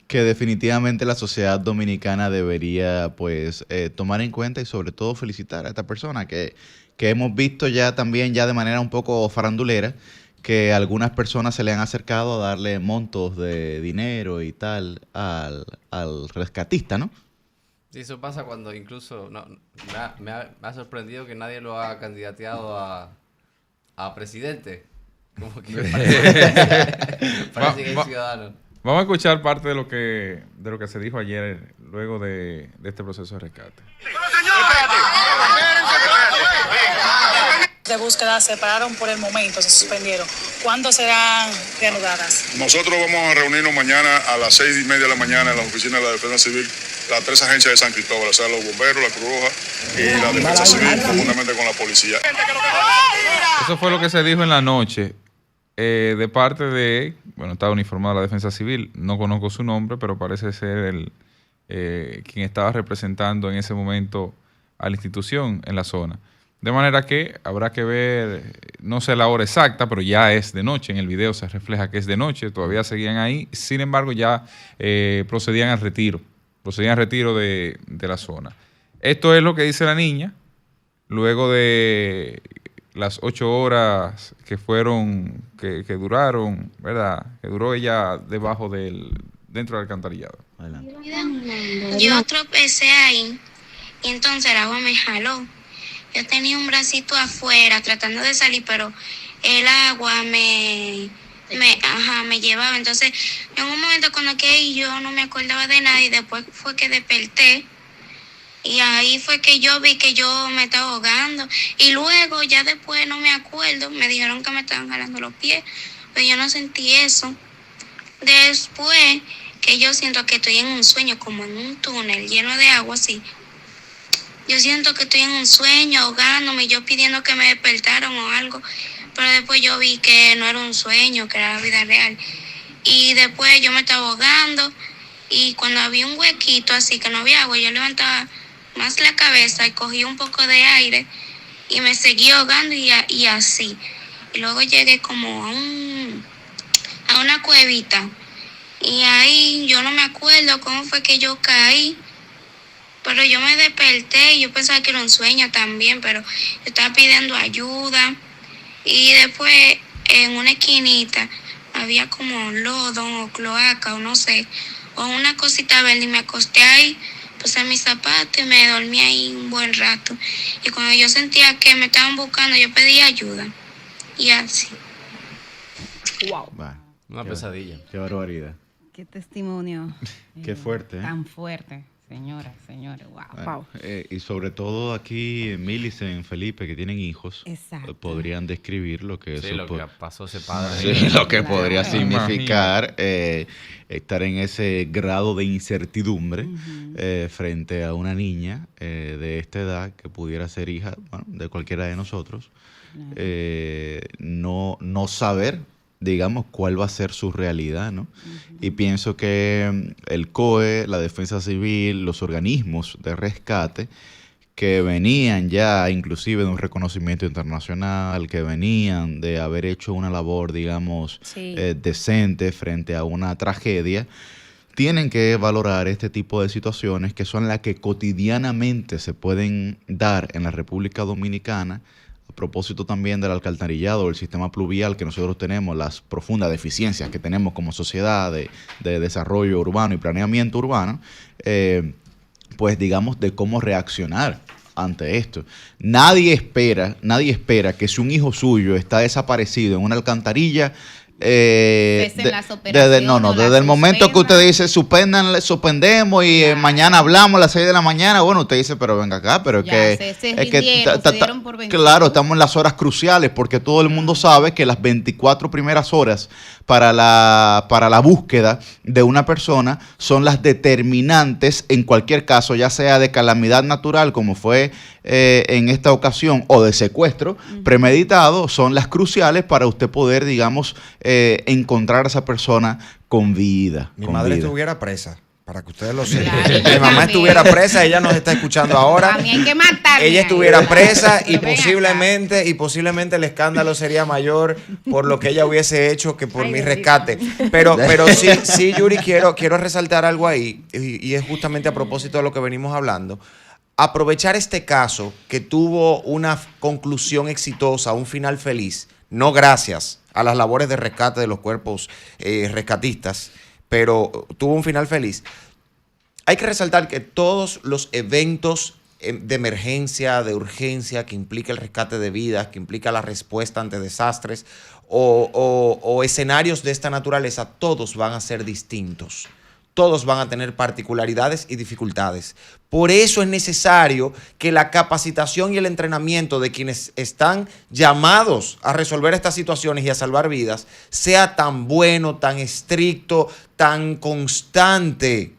C: definitivamente la sociedad dominicana debería pues tomar en cuenta y sobre todo felicitar a esta persona que hemos visto ya también ya de manera un poco farandulera que algunas personas se le han acercado a darle montos de dinero y tal al rescatista, ¿no?
I: Sí, eso pasa cuando incluso me ha sorprendido que nadie lo ha candidateado a presidente. Como que parece que es ciudadano.
E: Vamos a escuchar parte de lo que se dijo ayer luego de este proceso de rescate.
G: De búsqueda se pararon por el momento, se suspendieron. ¿Cuándo serán reanudadas?
H: Nosotros vamos a reunirnos mañana a las 6:30 de la mañana en las oficinas de la Defensa Civil, las 3 agencias de San Cristóbal, o sea, los bomberos, la Cruz Roja y la Defensa Civil, conjuntamente con la policía.
E: Eso fue lo que se dijo en la noche de parte de, bueno, estaba uniformada la Defensa Civil, no conozco su nombre, pero parece ser quien estaba representando en ese momento a la institución en la zona. De manera que habrá que ver, no sé la hora exacta, pero ya es de noche. En el video se refleja que es de noche, todavía seguían ahí. Sin embargo, ya procedían al retiro de la zona. Esto es lo que dice la niña, luego de las 8 horas que fueron, que duraron, ¿verdad? Que duró ella dentro del alcantarillado.
C: Adelante.
J: Yo tropecé ahí y entonces el agua me jaló. Yo tenía un bracito afuera tratando de salir, pero el agua me llevaba. Entonces, en un momento cuando quedé yo no me acordaba de nada y después fue que desperté. Y ahí fue que yo vi que yo me estaba ahogando. Y luego, ya después no me acuerdo, me dijeron que me estaban jalando los pies, pero yo no sentí eso. Después que yo siento que estoy en un sueño, como en un túnel lleno de agua así. Yo siento que estoy en un sueño, ahogándome, yo pidiendo que me despertaran o algo. Pero después yo vi que no era un sueño, que era la vida real. Y después yo me estaba ahogando. Y cuando había un huequito así, que no había agua, yo levantaba más la cabeza y cogí un poco de aire. Y me seguí ahogando y así. Y luego llegué como a una cuevita. Y ahí yo no me acuerdo cómo fue que yo caí. Pero yo me desperté y yo pensaba que era un sueño también, pero yo estaba pidiendo ayuda. Y después en una esquinita había como lodo o cloaca o no sé, o una cosita verde y me acosté ahí, puse mis zapatos y me dormí ahí un buen rato. Y cuando yo sentía que me estaban buscando, yo pedí ayuda. Y así.
I: Wow. Una pesadilla.
C: Qué barbaridad.
K: Qué testimonio.
C: Qué fuerte, ¿eh?
K: Tan fuerte. señores, wow.
C: Bueno, y sobre todo aquí, Millicent, Felipe, que tienen hijos, podrían describir lo que
I: lo que pasó ese padre.
C: Sí, lo que podría significar estar en ese grado de incertidumbre frente a una niña de esta edad que pudiera ser hija, bueno, de cualquiera de nosotros, no saber, digamos, cuál va a ser su realidad, ¿no? Y pienso que el COE, la Defensa Civil, los organismos de rescate que venían ya inclusive de un reconocimiento internacional, que venían de haber hecho una labor, digamos, decente frente a una tragedia, tienen que valorar este tipo de situaciones que son las que cotidianamente se pueden dar en la República Dominicana, a propósito también del alcantarillado, del sistema pluvial que nosotros tenemos, las profundas deficiencias que tenemos como sociedad de desarrollo urbano y planeamiento urbano, pues digamos de cómo reaccionar ante esto. Nadie espera que si un hijo suyo está desaparecido en una alcantarilla, desde el momento que usted dice suspendemos y mañana hablamos a las 6 de la mañana, bueno, usted dice, pero venga acá, pero claro, estamos en las horas cruciales porque todo el mundo sabe que las 24 primeras horas para la búsqueda de una persona son las determinantes en cualquier caso, ya sea de calamidad natural como fue en esta ocasión o de secuestro premeditado, son las cruciales para usted poder, digamos, encontrar a esa persona con vida.
B: Mi madre estuviera presa, para que ustedes lo sepan. Mi mamá estuviera presa, ella nos está escuchando ahora.
K: A mí hay que matarme.
B: Ella estuviera presa y posiblemente el escándalo sería mayor por lo que ella hubiese hecho que por mi rescate. Pero sí, Yuri, quiero resaltar algo ahí, y es justamente a propósito de lo que venimos hablando. Aprovechar este caso que tuvo una conclusión exitosa, un final feliz, no gracias a las labores de rescate de los cuerpos rescatistas, pero tuvo un final feliz. Hay que resaltar que todos los eventos de emergencia, de urgencia, que implica el rescate de vidas, que implica la respuesta ante desastres o escenarios de esta naturaleza, todos van a ser distintos. Todos van a tener particularidades y dificultades. Por eso es necesario que la capacitación y el entrenamiento de quienes están llamados a resolver estas situaciones y a salvar vidas sea tan bueno, tan estricto, tan constante,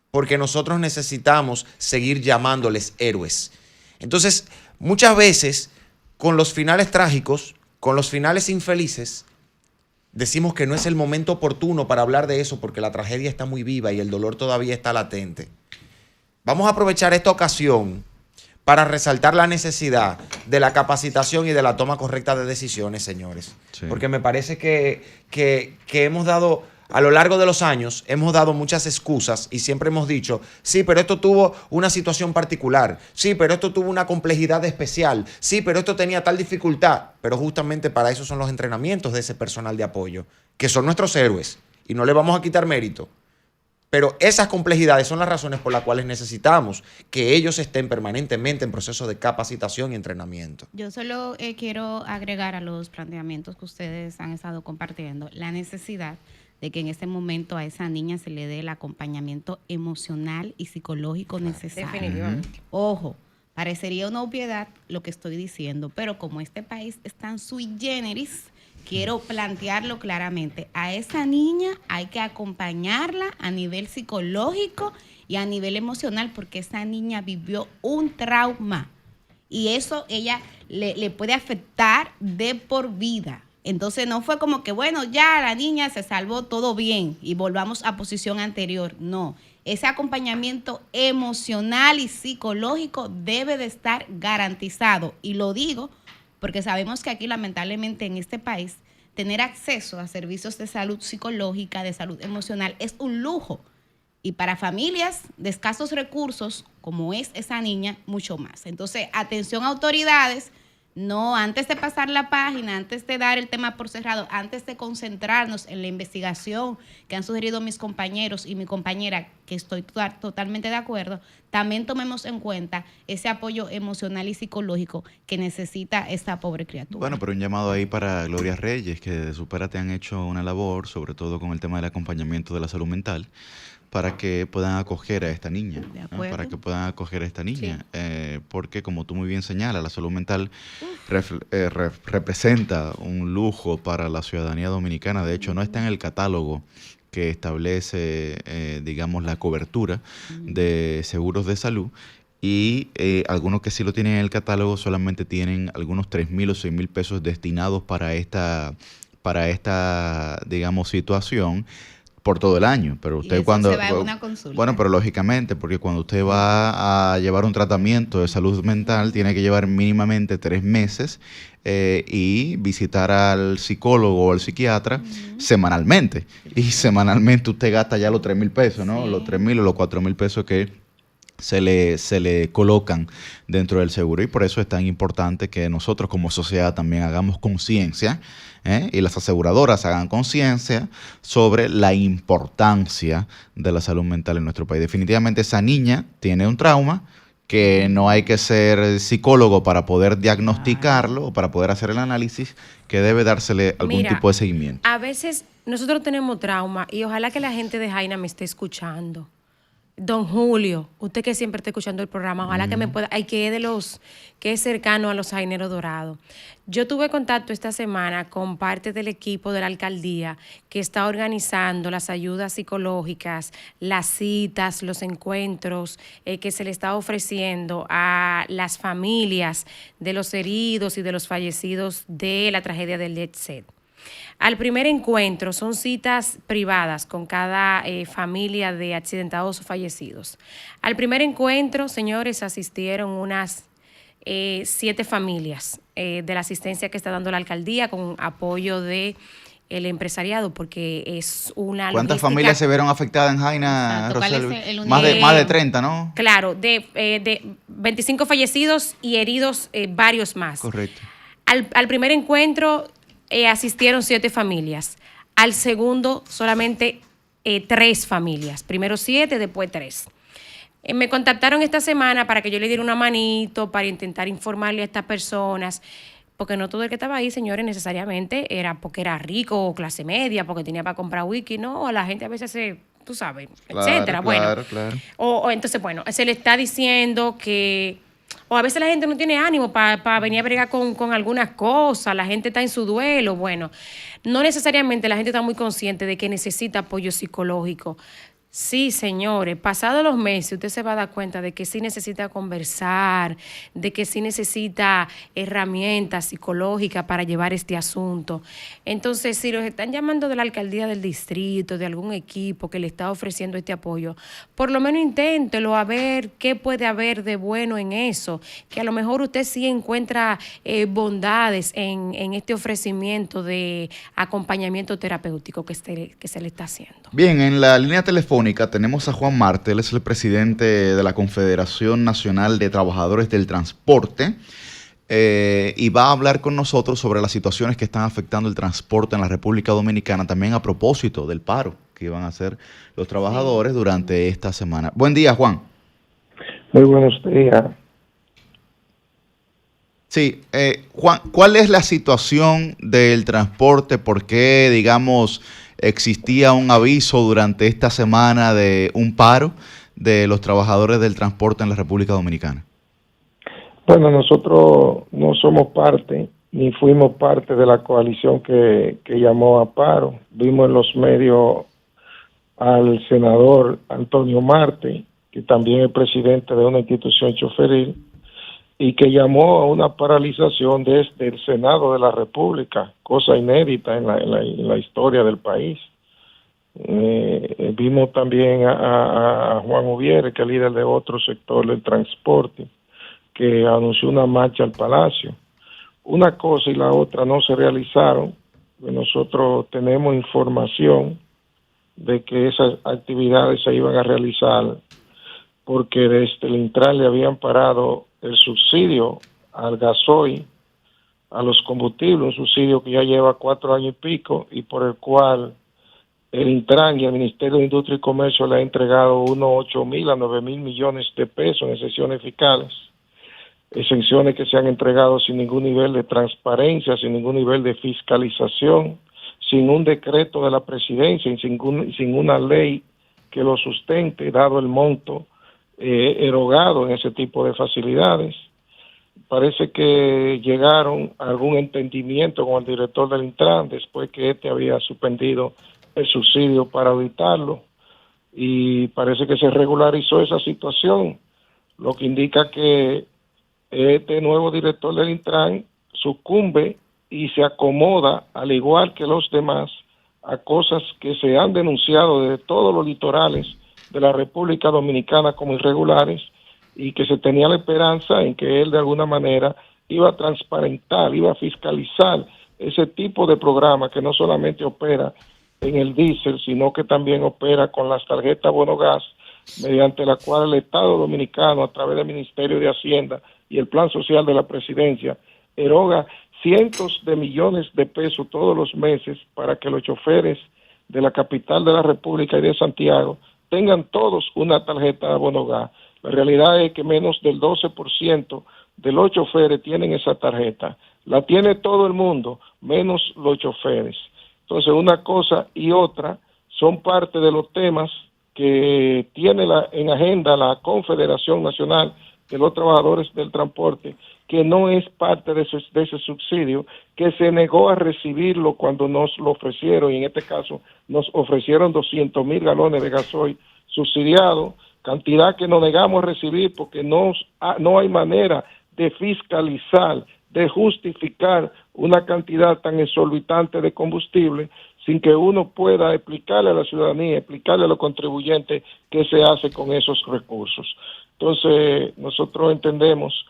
B: porque nosotros necesitamos seguir llamándoles héroes. Entonces, muchas veces, con los finales trágicos, con los finales infelices, decimos que no es el momento oportuno para hablar de eso porque la tragedia está muy viva y el dolor todavía está latente. Vamos a aprovechar esta ocasión para resaltar la necesidad de la capacitación y de la toma correcta de decisiones, señores. Sí. Porque me parece que hemos dado, a lo largo de los años, hemos dado muchas excusas y siempre hemos dicho, sí, pero esto tuvo una situación particular, sí, pero esto tuvo una complejidad especial, sí, pero esto tenía tal dificultad. Pero justamente para eso son los entrenamientos de ese personal de apoyo, que son nuestros héroes y no le vamos a quitar mérito. Pero esas complejidades son las razones por las cuales necesitamos que ellos estén permanentemente en proceso de capacitación y entrenamiento.
K: Yo solo quiero agregar a los planteamientos que ustedes han estado compartiendo la necesidad de que en este momento a esa niña se le dé el acompañamiento emocional y psicológico necesario.
A: Definitivamente.
K: Ojo, parecería una obviedad lo que estoy diciendo, pero como este país es tan sui generis, quiero plantearlo claramente. A esa niña hay que acompañarla a nivel psicológico y a nivel emocional porque esa niña vivió un trauma y eso ella le puede afectar de por vida. Entonces no fue como que, bueno, ya la niña se salvó, todo bien y volvamos a posición anterior. No, ese acompañamiento emocional y psicológico debe de estar garantizado. Y lo digo porque sabemos que aquí lamentablemente en este país tener acceso a servicios de salud psicológica, de salud emocional es un lujo. Y para familias de escasos recursos, como es esa niña, mucho más. Entonces, atención autoridades. No, antes de pasar la página, antes de dar el tema por cerrado, antes de concentrarnos en la investigación que han sugerido mis compañeros y mi compañera, que estoy totalmente de acuerdo, también tomemos en cuenta ese apoyo emocional y psicológico que necesita esta pobre criatura.
C: Bueno, pero un llamado ahí para Gloria Reyes, que de Supérate han hecho una labor, sobre todo con el tema del acompañamiento de la salud mental, para que puedan acoger a esta niña, para que puedan acoger a esta niña, porque como tú muy bien señalas, la salud mental representa un lujo para la ciudadanía dominicana. De hecho, no está en el catálogo que establece, digamos, la cobertura de seguros de salud, y algunos que sí lo tienen en el catálogo solamente tienen algunos 3,000 o 6,000 pesos destinados para esta, digamos, situación por todo el año. Pero usted cuando
K: se va a una consulta.
C: Bueno, pero lógicamente, porque cuando usted va a llevar un tratamiento de salud mental, tiene que llevar mínimamente 3 meses y visitar al psicólogo o al psiquiatra semanalmente. Y semanalmente usted gasta ya los 3,000 pesos, ¿no? Sí. Los 3,000 o los 4,000 pesos que se le colocan dentro del seguro, y por eso es tan importante que nosotros como sociedad también hagamos conciencia, y las aseguradoras hagan conciencia sobre la importancia de la salud mental en nuestro país. Definitivamente esa niña tiene un trauma que no hay que ser psicólogo para poder diagnosticarlo o para poder hacer el análisis, que debe dársele algún tipo de seguimiento.
A: A veces nosotros tenemos trauma, y ojalá que la gente de Jaina me esté escuchando. Don Julio, usted que siempre está escuchando el programa, ojalá que me pueda, que es cercano a los Jaineros Dorados. Yo tuve contacto esta semana con parte del equipo de la alcaldía que está organizando las ayudas psicológicas, las citas, los encuentros que se le está ofreciendo a las familias de los heridos y de los fallecidos de la tragedia del Jet Set. Al primer encuentro son citas privadas con cada familia de accidentados o fallecidos. Al primer encuentro, señores, asistieron unas 7 familias de la asistencia que está dando la alcaldía con apoyo de el empresariado, porque es una
C: ¿Cuántas familias se vieron afectadas en Jaina, Rosel? Más de 30, ¿no?
A: Claro, de 25 fallecidos y heridos varios más.
C: Correcto.
A: Al primer encuentro asistieron 7 familias. Al segundo, solamente 3 familias. Primero 7, después 3. Me contactaron esta semana para que yo le diera una manito, para intentar informarle a estas personas, porque no todo el que estaba ahí, señores, necesariamente era porque era rico o clase media, porque tenía para comprar whisky, no, la gente a veces tú sabes,
C: claro,
A: etcétera.
C: Claro.
A: O entonces, bueno, se le está diciendo que, o a veces la gente no tiene ánimo para venir a bregar con algunas cosas, la gente está en su duelo. Bueno, no necesariamente la gente está muy consciente de que necesita apoyo psicológico. Sí, señores, pasados los meses usted se va a dar cuenta de que sí necesita conversar, de que sí necesita herramientas psicológicas para llevar este asunto. Entonces, si los están llamando de la alcaldía del distrito, de algún equipo que le está ofreciendo este apoyo, por lo menos inténtelo, a ver qué puede haber de bueno en eso, que a lo mejor usted sí encuentra bondades en este ofrecimiento de acompañamiento terapéutico que se le está haciendo.
C: Bien, en la línea telefónica tenemos a Juan Marte, él es el presidente de la Confederación Nacional de Trabajadores del Transporte, y va a hablar con nosotros sobre las situaciones que están afectando el transporte en la República Dominicana, también a propósito del paro que iban a hacer los trabajadores durante esta semana. Buen día, Juan.
L: Muy buenos días.
C: Sí, Juan, ¿cuál es la situación del transporte? ¿Por qué, digamos, existía un aviso durante esta semana de un paro de los trabajadores del transporte en la República Dominicana?
L: Bueno, nosotros no somos parte, ni fuimos parte de la coalición que llamó a paro. Vimos en los medios al senador Antonio Marte, que también es presidente de una institución choferil, y que llamó a una paralización desde el Senado de la República, cosa inédita en la historia del país. Vimos también a Juan Ubiere, que es líder de otro sector del transporte, que anunció una marcha al Palacio. Una cosa y la otra no se realizaron. Nosotros tenemos información de que esas actividades se iban a realizar porque desde el Intran le habían parado el subsidio al gasoil, a los combustibles, un subsidio que ya lleva 4 años y pico, y por el cual el Intran y el Ministerio de Industria y Comercio le ha entregado unos 8,000 a 9,000 millones de pesos en exenciones fiscales, exenciones que se han entregado sin ningún nivel de transparencia, sin ningún nivel de fiscalización, sin un decreto de la presidencia y sin una ley que lo sustente, dado el monto erogado en ese tipo de facilidades. Parece que llegaron a algún entendimiento con el director del Intran después que este había suspendido el subsidio para auditarlo, y parece que se regularizó esa situación, lo que indica que este nuevo director del Intran sucumbe y se acomoda, al igual que los demás, a cosas que se han denunciado desde todos los litorales de la República Dominicana como irregulares, y que se tenía la esperanza en que él de alguna manera iba a transparentar, iba a fiscalizar ese tipo de programa que no solamente opera en el diésel, sino que también opera con las tarjetas Bono Gas, mediante la cual el Estado Dominicano, a través del Ministerio de Hacienda y el Plan Social de la Presidencia, eroga cientos de millones de pesos todos los meses para que los choferes de la capital de la República y de Santiago tengan todos una tarjeta Bono Gas. La realidad es que menos del 12% de los choferes tienen esa tarjeta. La tiene todo el mundo, menos los choferes. Entonces, una cosa y otra son parte de los temas que tiene en agenda la Confederación Nacional de los Trabajadores del Transporte, que no es parte de ese subsidio, que se negó a recibirlo cuando nos lo ofrecieron, y en este caso nos ofrecieron 200,000 galones de gasoil subsidiado, cantidad que nos negamos a recibir porque no hay manera de fiscalizar, de justificar una cantidad tan exorbitante de combustible sin que uno pueda explicarle a la ciudadanía, explicarle a los contribuyentes qué se hace con esos recursos. Entonces, nosotros entendemos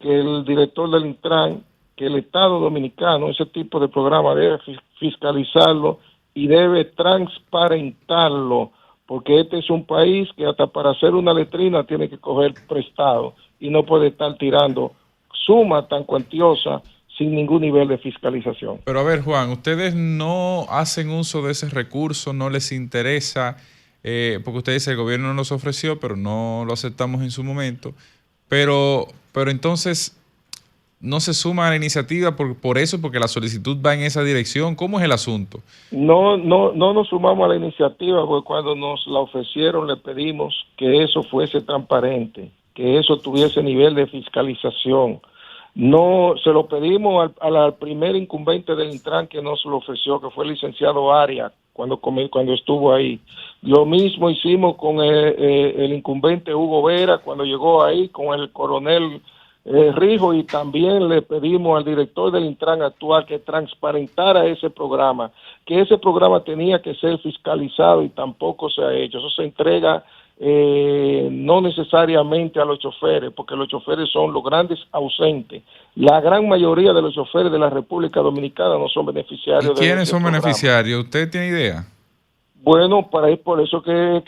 L: que el director del Intran, que el Estado Dominicano, ese tipo de programa debe fiscalizarlo y debe transparentarlo, porque este es un país que hasta para hacer una letrina tiene que coger prestado y no puede estar tirando suma tan cuantiosa sin ningún nivel de fiscalización.
E: Pero a ver, Juan, ustedes no hacen uso de ese recurso, no les interesa, porque usted dice el gobierno nos ofreció, pero no lo aceptamos en su momento, pero entonces no se suma a la iniciativa por eso, porque la solicitud va en esa dirección. ¿Cómo es el asunto?
L: No nos sumamos a la iniciativa, porque cuando nos la ofrecieron le pedimos que eso fuese transparente, que eso tuviese nivel de fiscalización. No se lo pedimos al primer incumbente del Intran que nos lo ofreció, que fue el licenciado Arias, cuando estuvo ahí. Lo mismo hicimos con el incumbente Hugo Vera cuando llegó ahí, con el coronel Rijo, y también le pedimos al director del Intran actual que transparentara ese programa, que ese programa tenía que ser fiscalizado, y tampoco se ha hecho. Eso se entrega no necesariamente a los choferes, porque los choferes son los grandes ausentes. La gran mayoría de los choferes de la República Dominicana no son beneficiarios.
E: ¿Y quiénes son beneficiarios? ¿Usted tiene idea?
L: Bueno, por eso que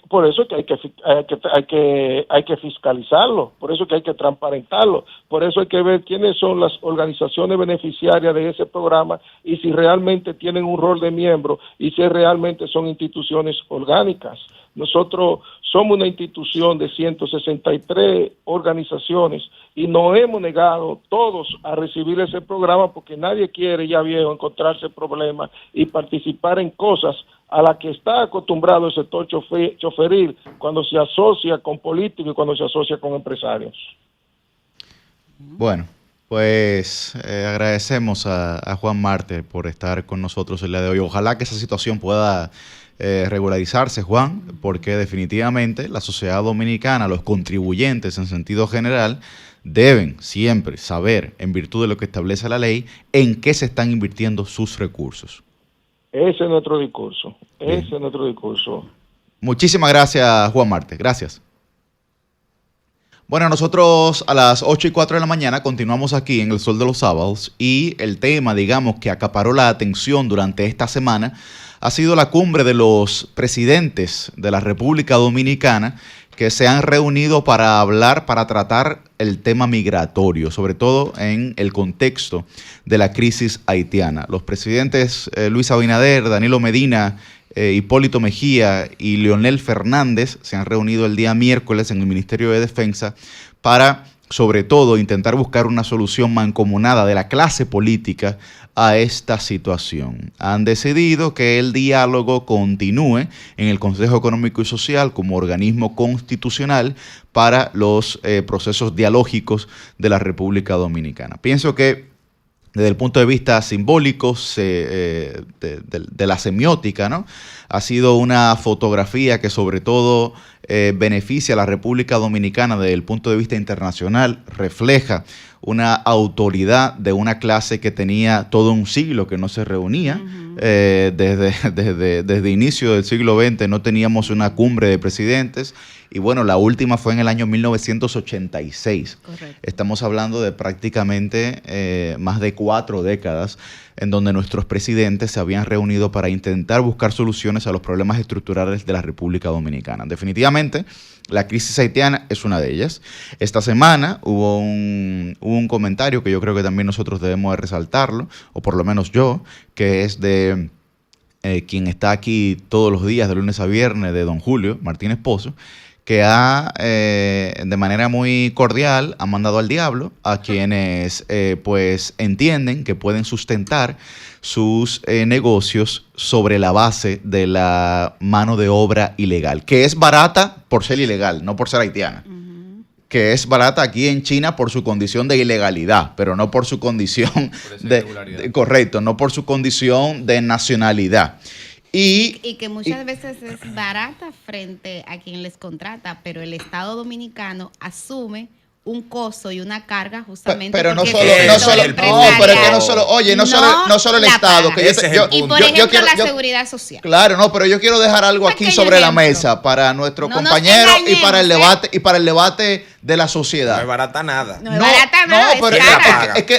L: hay que fiscalizarlo, por eso que hay que transparentarlo, por eso hay que ver quiénes son las organizaciones beneficiarias de ese programa y si realmente tienen un rol de miembro y si realmente son instituciones orgánicas. Nosotros somos una institución de 163 organizaciones y nos hemos negado todos a recibir ese programa porque nadie quiere, ya viejo, encontrarse problemas y participar en cosas a la que está acostumbrado el sector choferil cuando se asocia con políticos y cuando se asocia con empresarios.
C: Bueno, pues agradecemos a Juan Marte por estar con nosotros el día de hoy. Ojalá que esa situación pueda regularizarse, Juan, porque definitivamente la sociedad dominicana, los contribuyentes en sentido general, deben siempre saber, en virtud de lo que establece la ley, en qué se están invirtiendo sus recursos.
L: Ese es nuestro discurso. Ese es nuestro discurso.
C: Muchísimas gracias, Juan Marte. Gracias. Bueno, nosotros a las 8:04 de la mañana continuamos aquí en El Sol de los Sábados, y el tema, digamos, que acaparó la atención durante esta semana ha sido la cumbre de los presidentes de la República Dominicana, que se han reunido para tratar el tema migratorio, sobre todo en el contexto de la crisis haitiana. Los presidentes Luis Abinader, Danilo Medina, Hipólito Mejía y Leonel Fernández se han reunido el día miércoles en el Ministerio de Defensa para sobre todo intentar buscar una solución mancomunada de la clase política a esta situación. Han decidido que el diálogo continúe en el Consejo Económico y Social como organismo constitucional para los procesos dialógicos de la República Dominicana. Pienso que desde el punto de vista simbólico, de la semiótica, ¿no? Ha sido una fotografía que sobre todo beneficia a la República Dominicana desde el punto de vista internacional, refleja una autoridad de una clase que tenía todo un siglo que no se reunía. Desde inicio del siglo XX no teníamos una cumbre de presidentes y bueno, la última fue en el año 1986. Correcto. Estamos hablando de prácticamente más de 4 décadas en donde nuestros presidentes se habían reunido para intentar buscar soluciones a los problemas estructurales de la República Dominicana. Definitivamente, la crisis haitiana es una de ellas. Esta semana hubo un comentario que yo creo que también nosotros debemos de resaltarlo, o por lo menos yo, que es de quien está aquí todos los días, de lunes a viernes, de don Julio Martínez Pozo, que de manera muy cordial ha mandado al diablo a quienes pues entienden que pueden sustentar sus negocios sobre la base de la mano de obra ilegal, que es barata por ser ilegal, no por ser haitiana. Que es barata aquí en China por su condición de ilegalidad, pero no por su condición correcto, no por su condición de nacionalidad.
K: Y que muchas veces es barata frente a quien les contrata, pero el Estado Dominicano asume un costo y una carga justamente
M: pero no solo
K: pero es
M: que no solo el Estado, que
K: y por ejemplo la seguridad social.
C: Claro, no, pero yo quiero dejar algo aquí sobre la mesa para nuestros compañeros y para el debate de la sociedad.
B: No es barata nada.
K: No es barata nada.
C: No, pero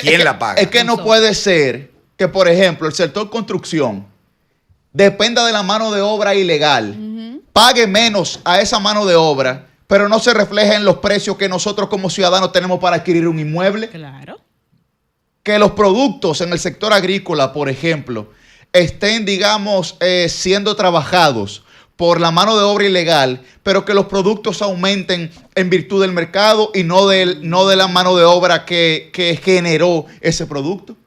B: ¿quién la paga?
C: Es que no puede ser que, por ejemplo, el sector construcción dependa de la mano de obra ilegal, pague menos a esa mano de obra, pero no se refleja en los precios que nosotros como ciudadanos tenemos para adquirir un inmueble.
K: Claro.
C: Que los productos en el sector agrícola, por ejemplo, estén, digamos, siendo trabajados por la mano de obra ilegal, pero que los productos aumenten en virtud del mercado y no de la mano de obra que generó ese producto.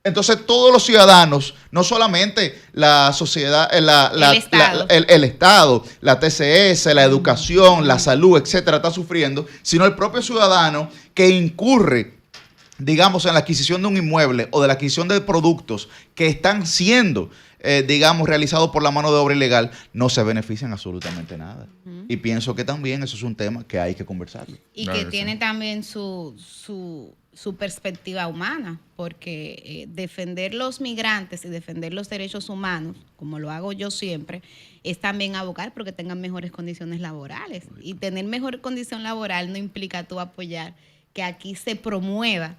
C: Entonces todos los ciudadanos, no solamente la sociedad, el Estado, la TCS, la educación, la salud, etcétera, está sufriendo, sino el propio ciudadano que incurre, digamos, en la adquisición de un inmueble o de la adquisición de productos que están siendo, digamos, realizados por la mano de obra ilegal, no se benefician absolutamente nada. Y pienso que también eso es un tema que hay que conversarlo.
K: Y que tiene también su perspectiva humana, porque defender los migrantes y defender los derechos humanos, como lo hago yo siempre, es también abogar porque tengan mejores condiciones laborales. Y tener mejor condición laboral no implica tú apoyar que aquí se promueva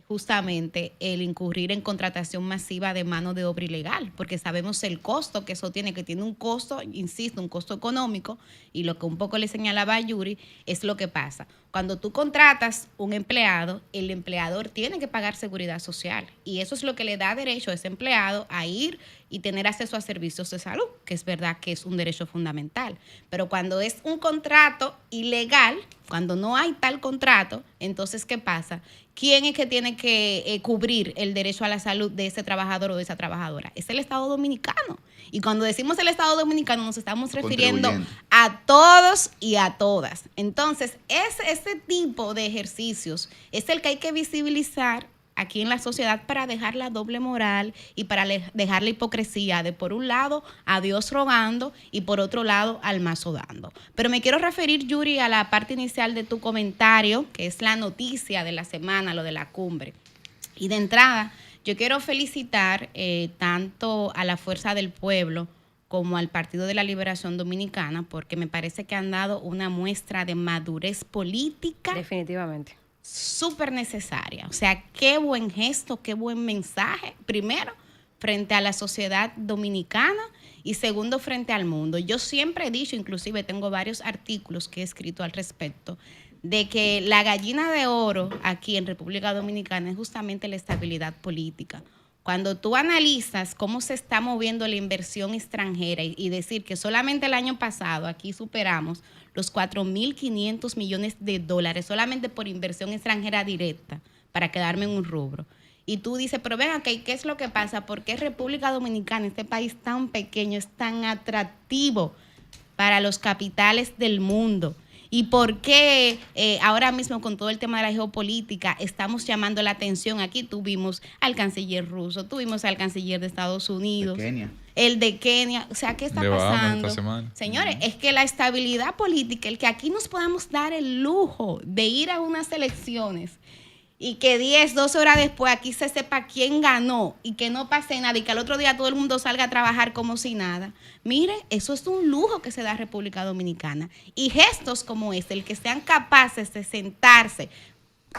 K: justamente el incurrir en contratación masiva de mano de obra ilegal, porque sabemos el costo que eso tiene, que tiene un costo, insisto, un costo económico, y lo que un poco le señalaba a Yuri es lo que pasa. Cuando tú contratas un empleado, el empleador tiene que pagar seguridad social, y eso es lo que le da derecho a ese empleado a ir y tener acceso a servicios de salud, que es verdad que es un derecho fundamental. Pero cuando es un contrato ilegal, cuando no hay tal contrato, entonces, ¿qué pasa? ¿Quién es que tiene que cubrir el derecho a la salud de ese trabajador o de esa trabajadora? Es el Estado Dominicano. Y cuando decimos el Estado Dominicano nos estamos refiriendo a todos y a todas. Entonces, ese tipo de ejercicios es el que hay que visibilizar aquí en la sociedad para dejar la doble moral y para dejar la hipocresía de, por un lado, a Dios rogando y por otro lado, al mazo dando. Pero me quiero referir, Yuri, a la parte inicial de tu comentario, que es la noticia de la semana, lo de la cumbre. Y de entrada, yo quiero felicitar tanto a la Fuerza del Pueblo como al Partido de la Liberación Dominicana, porque me parece que han dado una muestra de madurez política.
A: Definitivamente.
K: Súper necesaria. O sea, qué buen gesto, qué buen mensaje. Primero, frente a la sociedad dominicana y segundo, frente al mundo. Yo siempre he dicho, inclusive tengo varios artículos que he escrito al respecto, de que la gallina de oro aquí en República Dominicana es justamente la estabilidad política. Cuando tú analizas cómo se está moviendo la inversión extranjera y decir que solamente el año pasado aquí superamos los 4.500 millones de dólares solamente por inversión extranjera directa, para quedarme en un rubro. Y tú dices, pero ven aquí, ¿qué es lo que pasa? ¿Por qué República Dominicana, este país tan pequeño, es tan atractivo para los capitales del mundo? ¿Y por qué ahora mismo con todo el tema de la geopolítica estamos llamando la atención? Aquí tuvimos al canciller ruso, tuvimos al canciller de Estados Unidos, el de Kenia. O sea, ¿qué está pasando? Señores, es que la estabilidad política, el que aquí nos podamos dar el lujo de ir a unas elecciones y que 10, 12 horas después aquí se sepa quién ganó y que no pase nada y que al otro día todo el mundo salga a trabajar como si nada. Mire, eso es un lujo que se da a República Dominicana. Y gestos como este, el que sean capaces de sentarse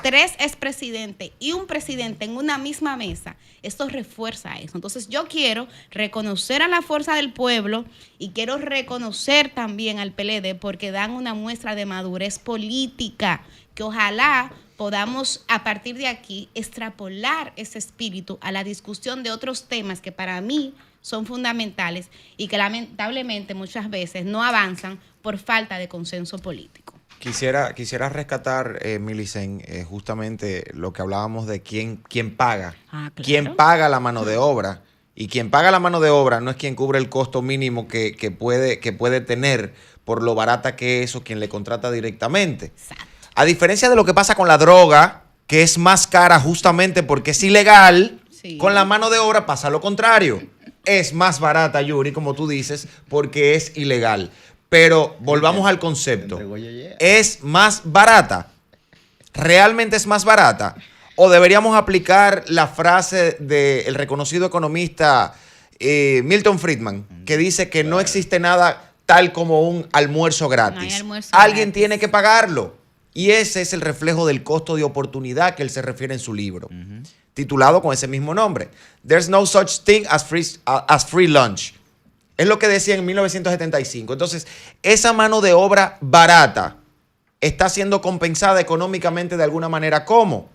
K: 3 expresidentes y un presidente en una misma mesa, esto refuerza eso. Entonces yo quiero reconocer a la fuerza del pueblo y quiero reconocer también al PLD porque dan una muestra de madurez política que ojalá podamos a partir de aquí extrapolar ese espíritu a la discusión de otros temas que para mí son fundamentales y que lamentablemente muchas veces no avanzan por falta de consenso político.
B: Quisiera rescatar, Milicen, justamente lo que hablábamos de quién paga. Claro. ¿Quién paga la mano de obra? Y quien paga la mano de obra no es quien cubre el costo mínimo que puede tener por lo barata que es o quien le contrata directamente. Exacto. A diferencia de lo que pasa con la droga, que es más cara justamente porque es ilegal, sí. Con la mano de obra pasa lo contrario. Es más barata, Yuri, como tú dices, porque es ilegal. Pero volvamos al concepto. ¿Es más barata? ¿Realmente es más barata? ¿O deberíamos aplicar la frase del reconocido economista Milton Friedman, que dice que no existe nada tal como un almuerzo gratis? No hay almuerzo Alguien gratis. Tiene que pagarlo. Y ese es el reflejo del costo de oportunidad que él se refiere en su libro, titulado con ese mismo nombre. There's no such thing as free lunch. Es lo que decía en 1975. Entonces, esa mano de obra barata está siendo compensada económicamente de alguna manera. ¿Cómo?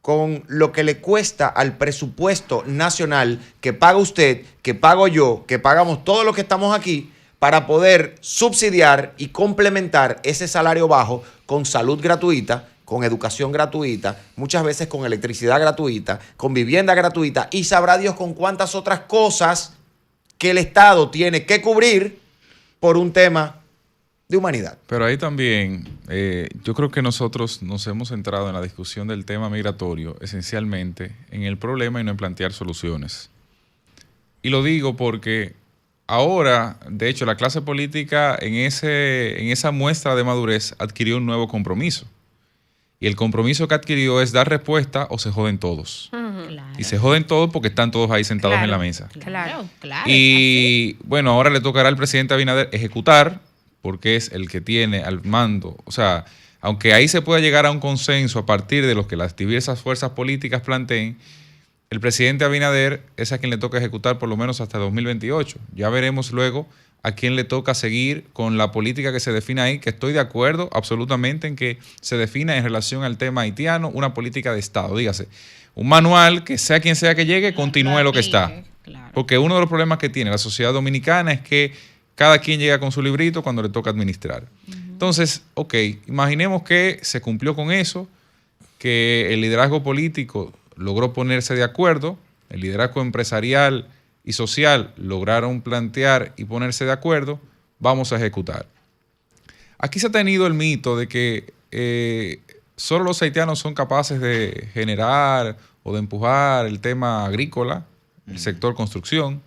B: Con lo que le cuesta al presupuesto nacional que paga usted, que pago yo, que pagamos todos los que estamos aquí, para poder subsidiar y complementar ese salario bajo con salud gratuita, con educación gratuita, muchas veces con electricidad gratuita, con vivienda gratuita y sabrá Dios con cuántas otras cosas que el Estado tiene que cubrir por un tema de humanidad.
E: Pero ahí también yo creo que nosotros nos hemos centrado en la discusión del tema migratorio esencialmente en el problema y no en plantear soluciones. Y lo digo porque ahora, de hecho, la clase política en esa muestra de madurez adquirió un nuevo compromiso. Y el compromiso que adquirió es dar respuesta o se joden todos. Claro. Y se joden todos porque están todos ahí sentados en la mesa. Claro. Y bueno, ahora le tocará al presidente Abinader ejecutar porque es el que tiene al mando. O sea, aunque ahí se pueda llegar a un consenso a partir de lo que las diversas fuerzas políticas planteen, el presidente Abinader es a quien le toca ejecutar por lo menos hasta 2028. Ya veremos luego a quién le toca seguir con la política que se define ahí, que estoy de acuerdo absolutamente en que se defina en relación al tema haitiano una política de Estado. Dígase, un manual que sea quien sea que llegue, continúe lo que está. Porque uno de los problemas que tiene la sociedad dominicana es que cada quien llega con su librito cuando le toca administrar. Entonces, ok, imaginemos que se cumplió con eso, que el liderazgo político logró ponerse de acuerdo, el liderazgo empresarial y social lograron plantear y ponerse de acuerdo, vamos a ejecutar. Aquí se ha tenido el mito de que solo los haitianos son capaces de generar o de empujar el tema agrícola, el sector construcción,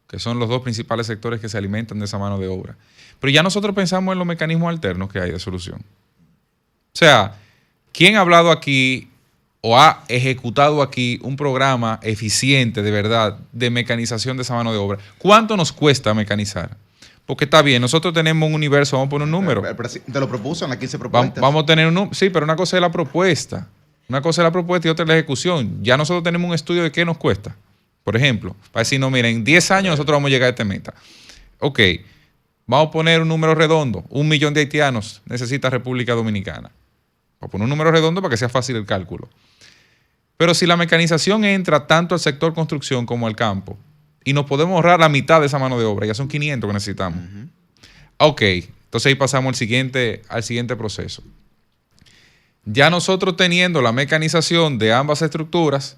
E: que son los dos principales sectores que se alimentan de esa mano de obra. Pero ya nosotros pensamos en los mecanismos alternos que hay de solución. O sea, ¿quién ha hablado aquí o ha ejecutado aquí un programa eficiente de verdad de mecanización de esa mano de obra? ¿Cuánto nos cuesta mecanizar? Porque está bien, nosotros tenemos un universo, vamos a poner un número.
M: Te lo propuso en las 15 propuestas.
E: Vamos a tener un número, sí, pero una cosa es la propuesta. Una cosa es la propuesta y otra es la ejecución. Ya nosotros tenemos un estudio de qué nos cuesta. Por ejemplo, para decir, no, mira, en 10 años nosotros vamos a llegar a esta meta. Ok, vamos a poner un número redondo. 1 millón de haitianos necesita República Dominicana. Vamos a poner un número redondo para que sea fácil el cálculo. Pero si la mecanización entra tanto al sector construcción como al campo, y nos podemos ahorrar la mitad de esa mano de obra, ya son 500 que necesitamos. Ok, entonces ahí pasamos al siguiente proceso. Ya nosotros teniendo la mecanización de ambas estructuras,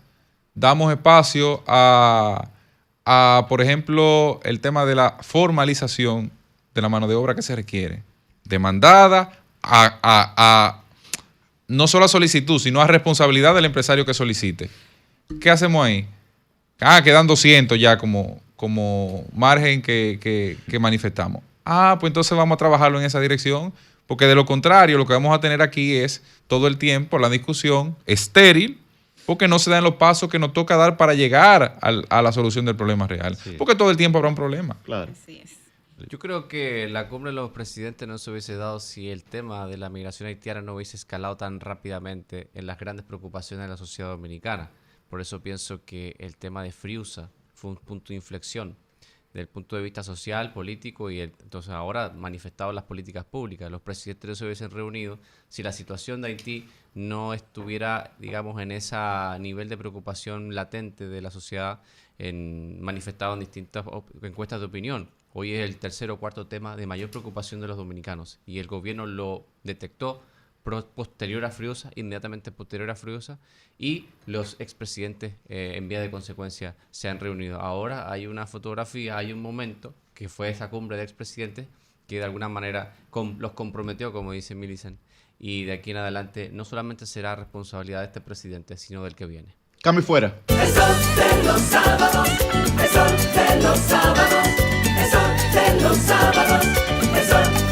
E: damos espacio a, por ejemplo, el tema de la formalización de la mano de obra que se requiere. Demandada no solo a solicitud, sino a responsabilidad del empresario que solicite. ¿Qué hacemos ahí? Quedan 200 ya como margen que manifestamos. Pues entonces vamos a trabajarlo en esa dirección, porque de lo contrario lo que vamos a tener aquí es todo el tiempo la discusión estéril, porque no se dan los pasos que nos toca dar para llegar a la solución del problema real. Sí. Porque todo el tiempo habrá un problema.
C: Claro.
K: Así es.
I: Yo creo que la cumbre de los presidentes no se hubiese dado si el tema de la migración haitiana no hubiese escalado tan rápidamente en las grandes preocupaciones de la sociedad dominicana. Por eso pienso que el tema de Friusa fue un punto de inflexión desde el punto de vista social, político y entonces ahora manifestado en las políticas públicas. Los presidentes no se hubiesen reunido si la situación de Haití no estuviera, digamos, en ese nivel de preocupación latente de la sociedad manifestado en distintas encuestas de opinión. Hoy es el tercer o cuarto tema de mayor preocupación de los dominicanos y el gobierno lo detectó inmediatamente posterior a Friusa, y los expresidentes en vía de consecuencia se han reunido. Ahora hay una fotografía, hay un momento que fue esa cumbre de expresidentes que de alguna manera los comprometió, como dice Millicent, y de aquí en adelante no solamente será responsabilidad de este presidente, sino del que viene.
C: Cambio y fuera.
N: El sol de los sábados, el sol de los sábados, el sol de los sábados, el sol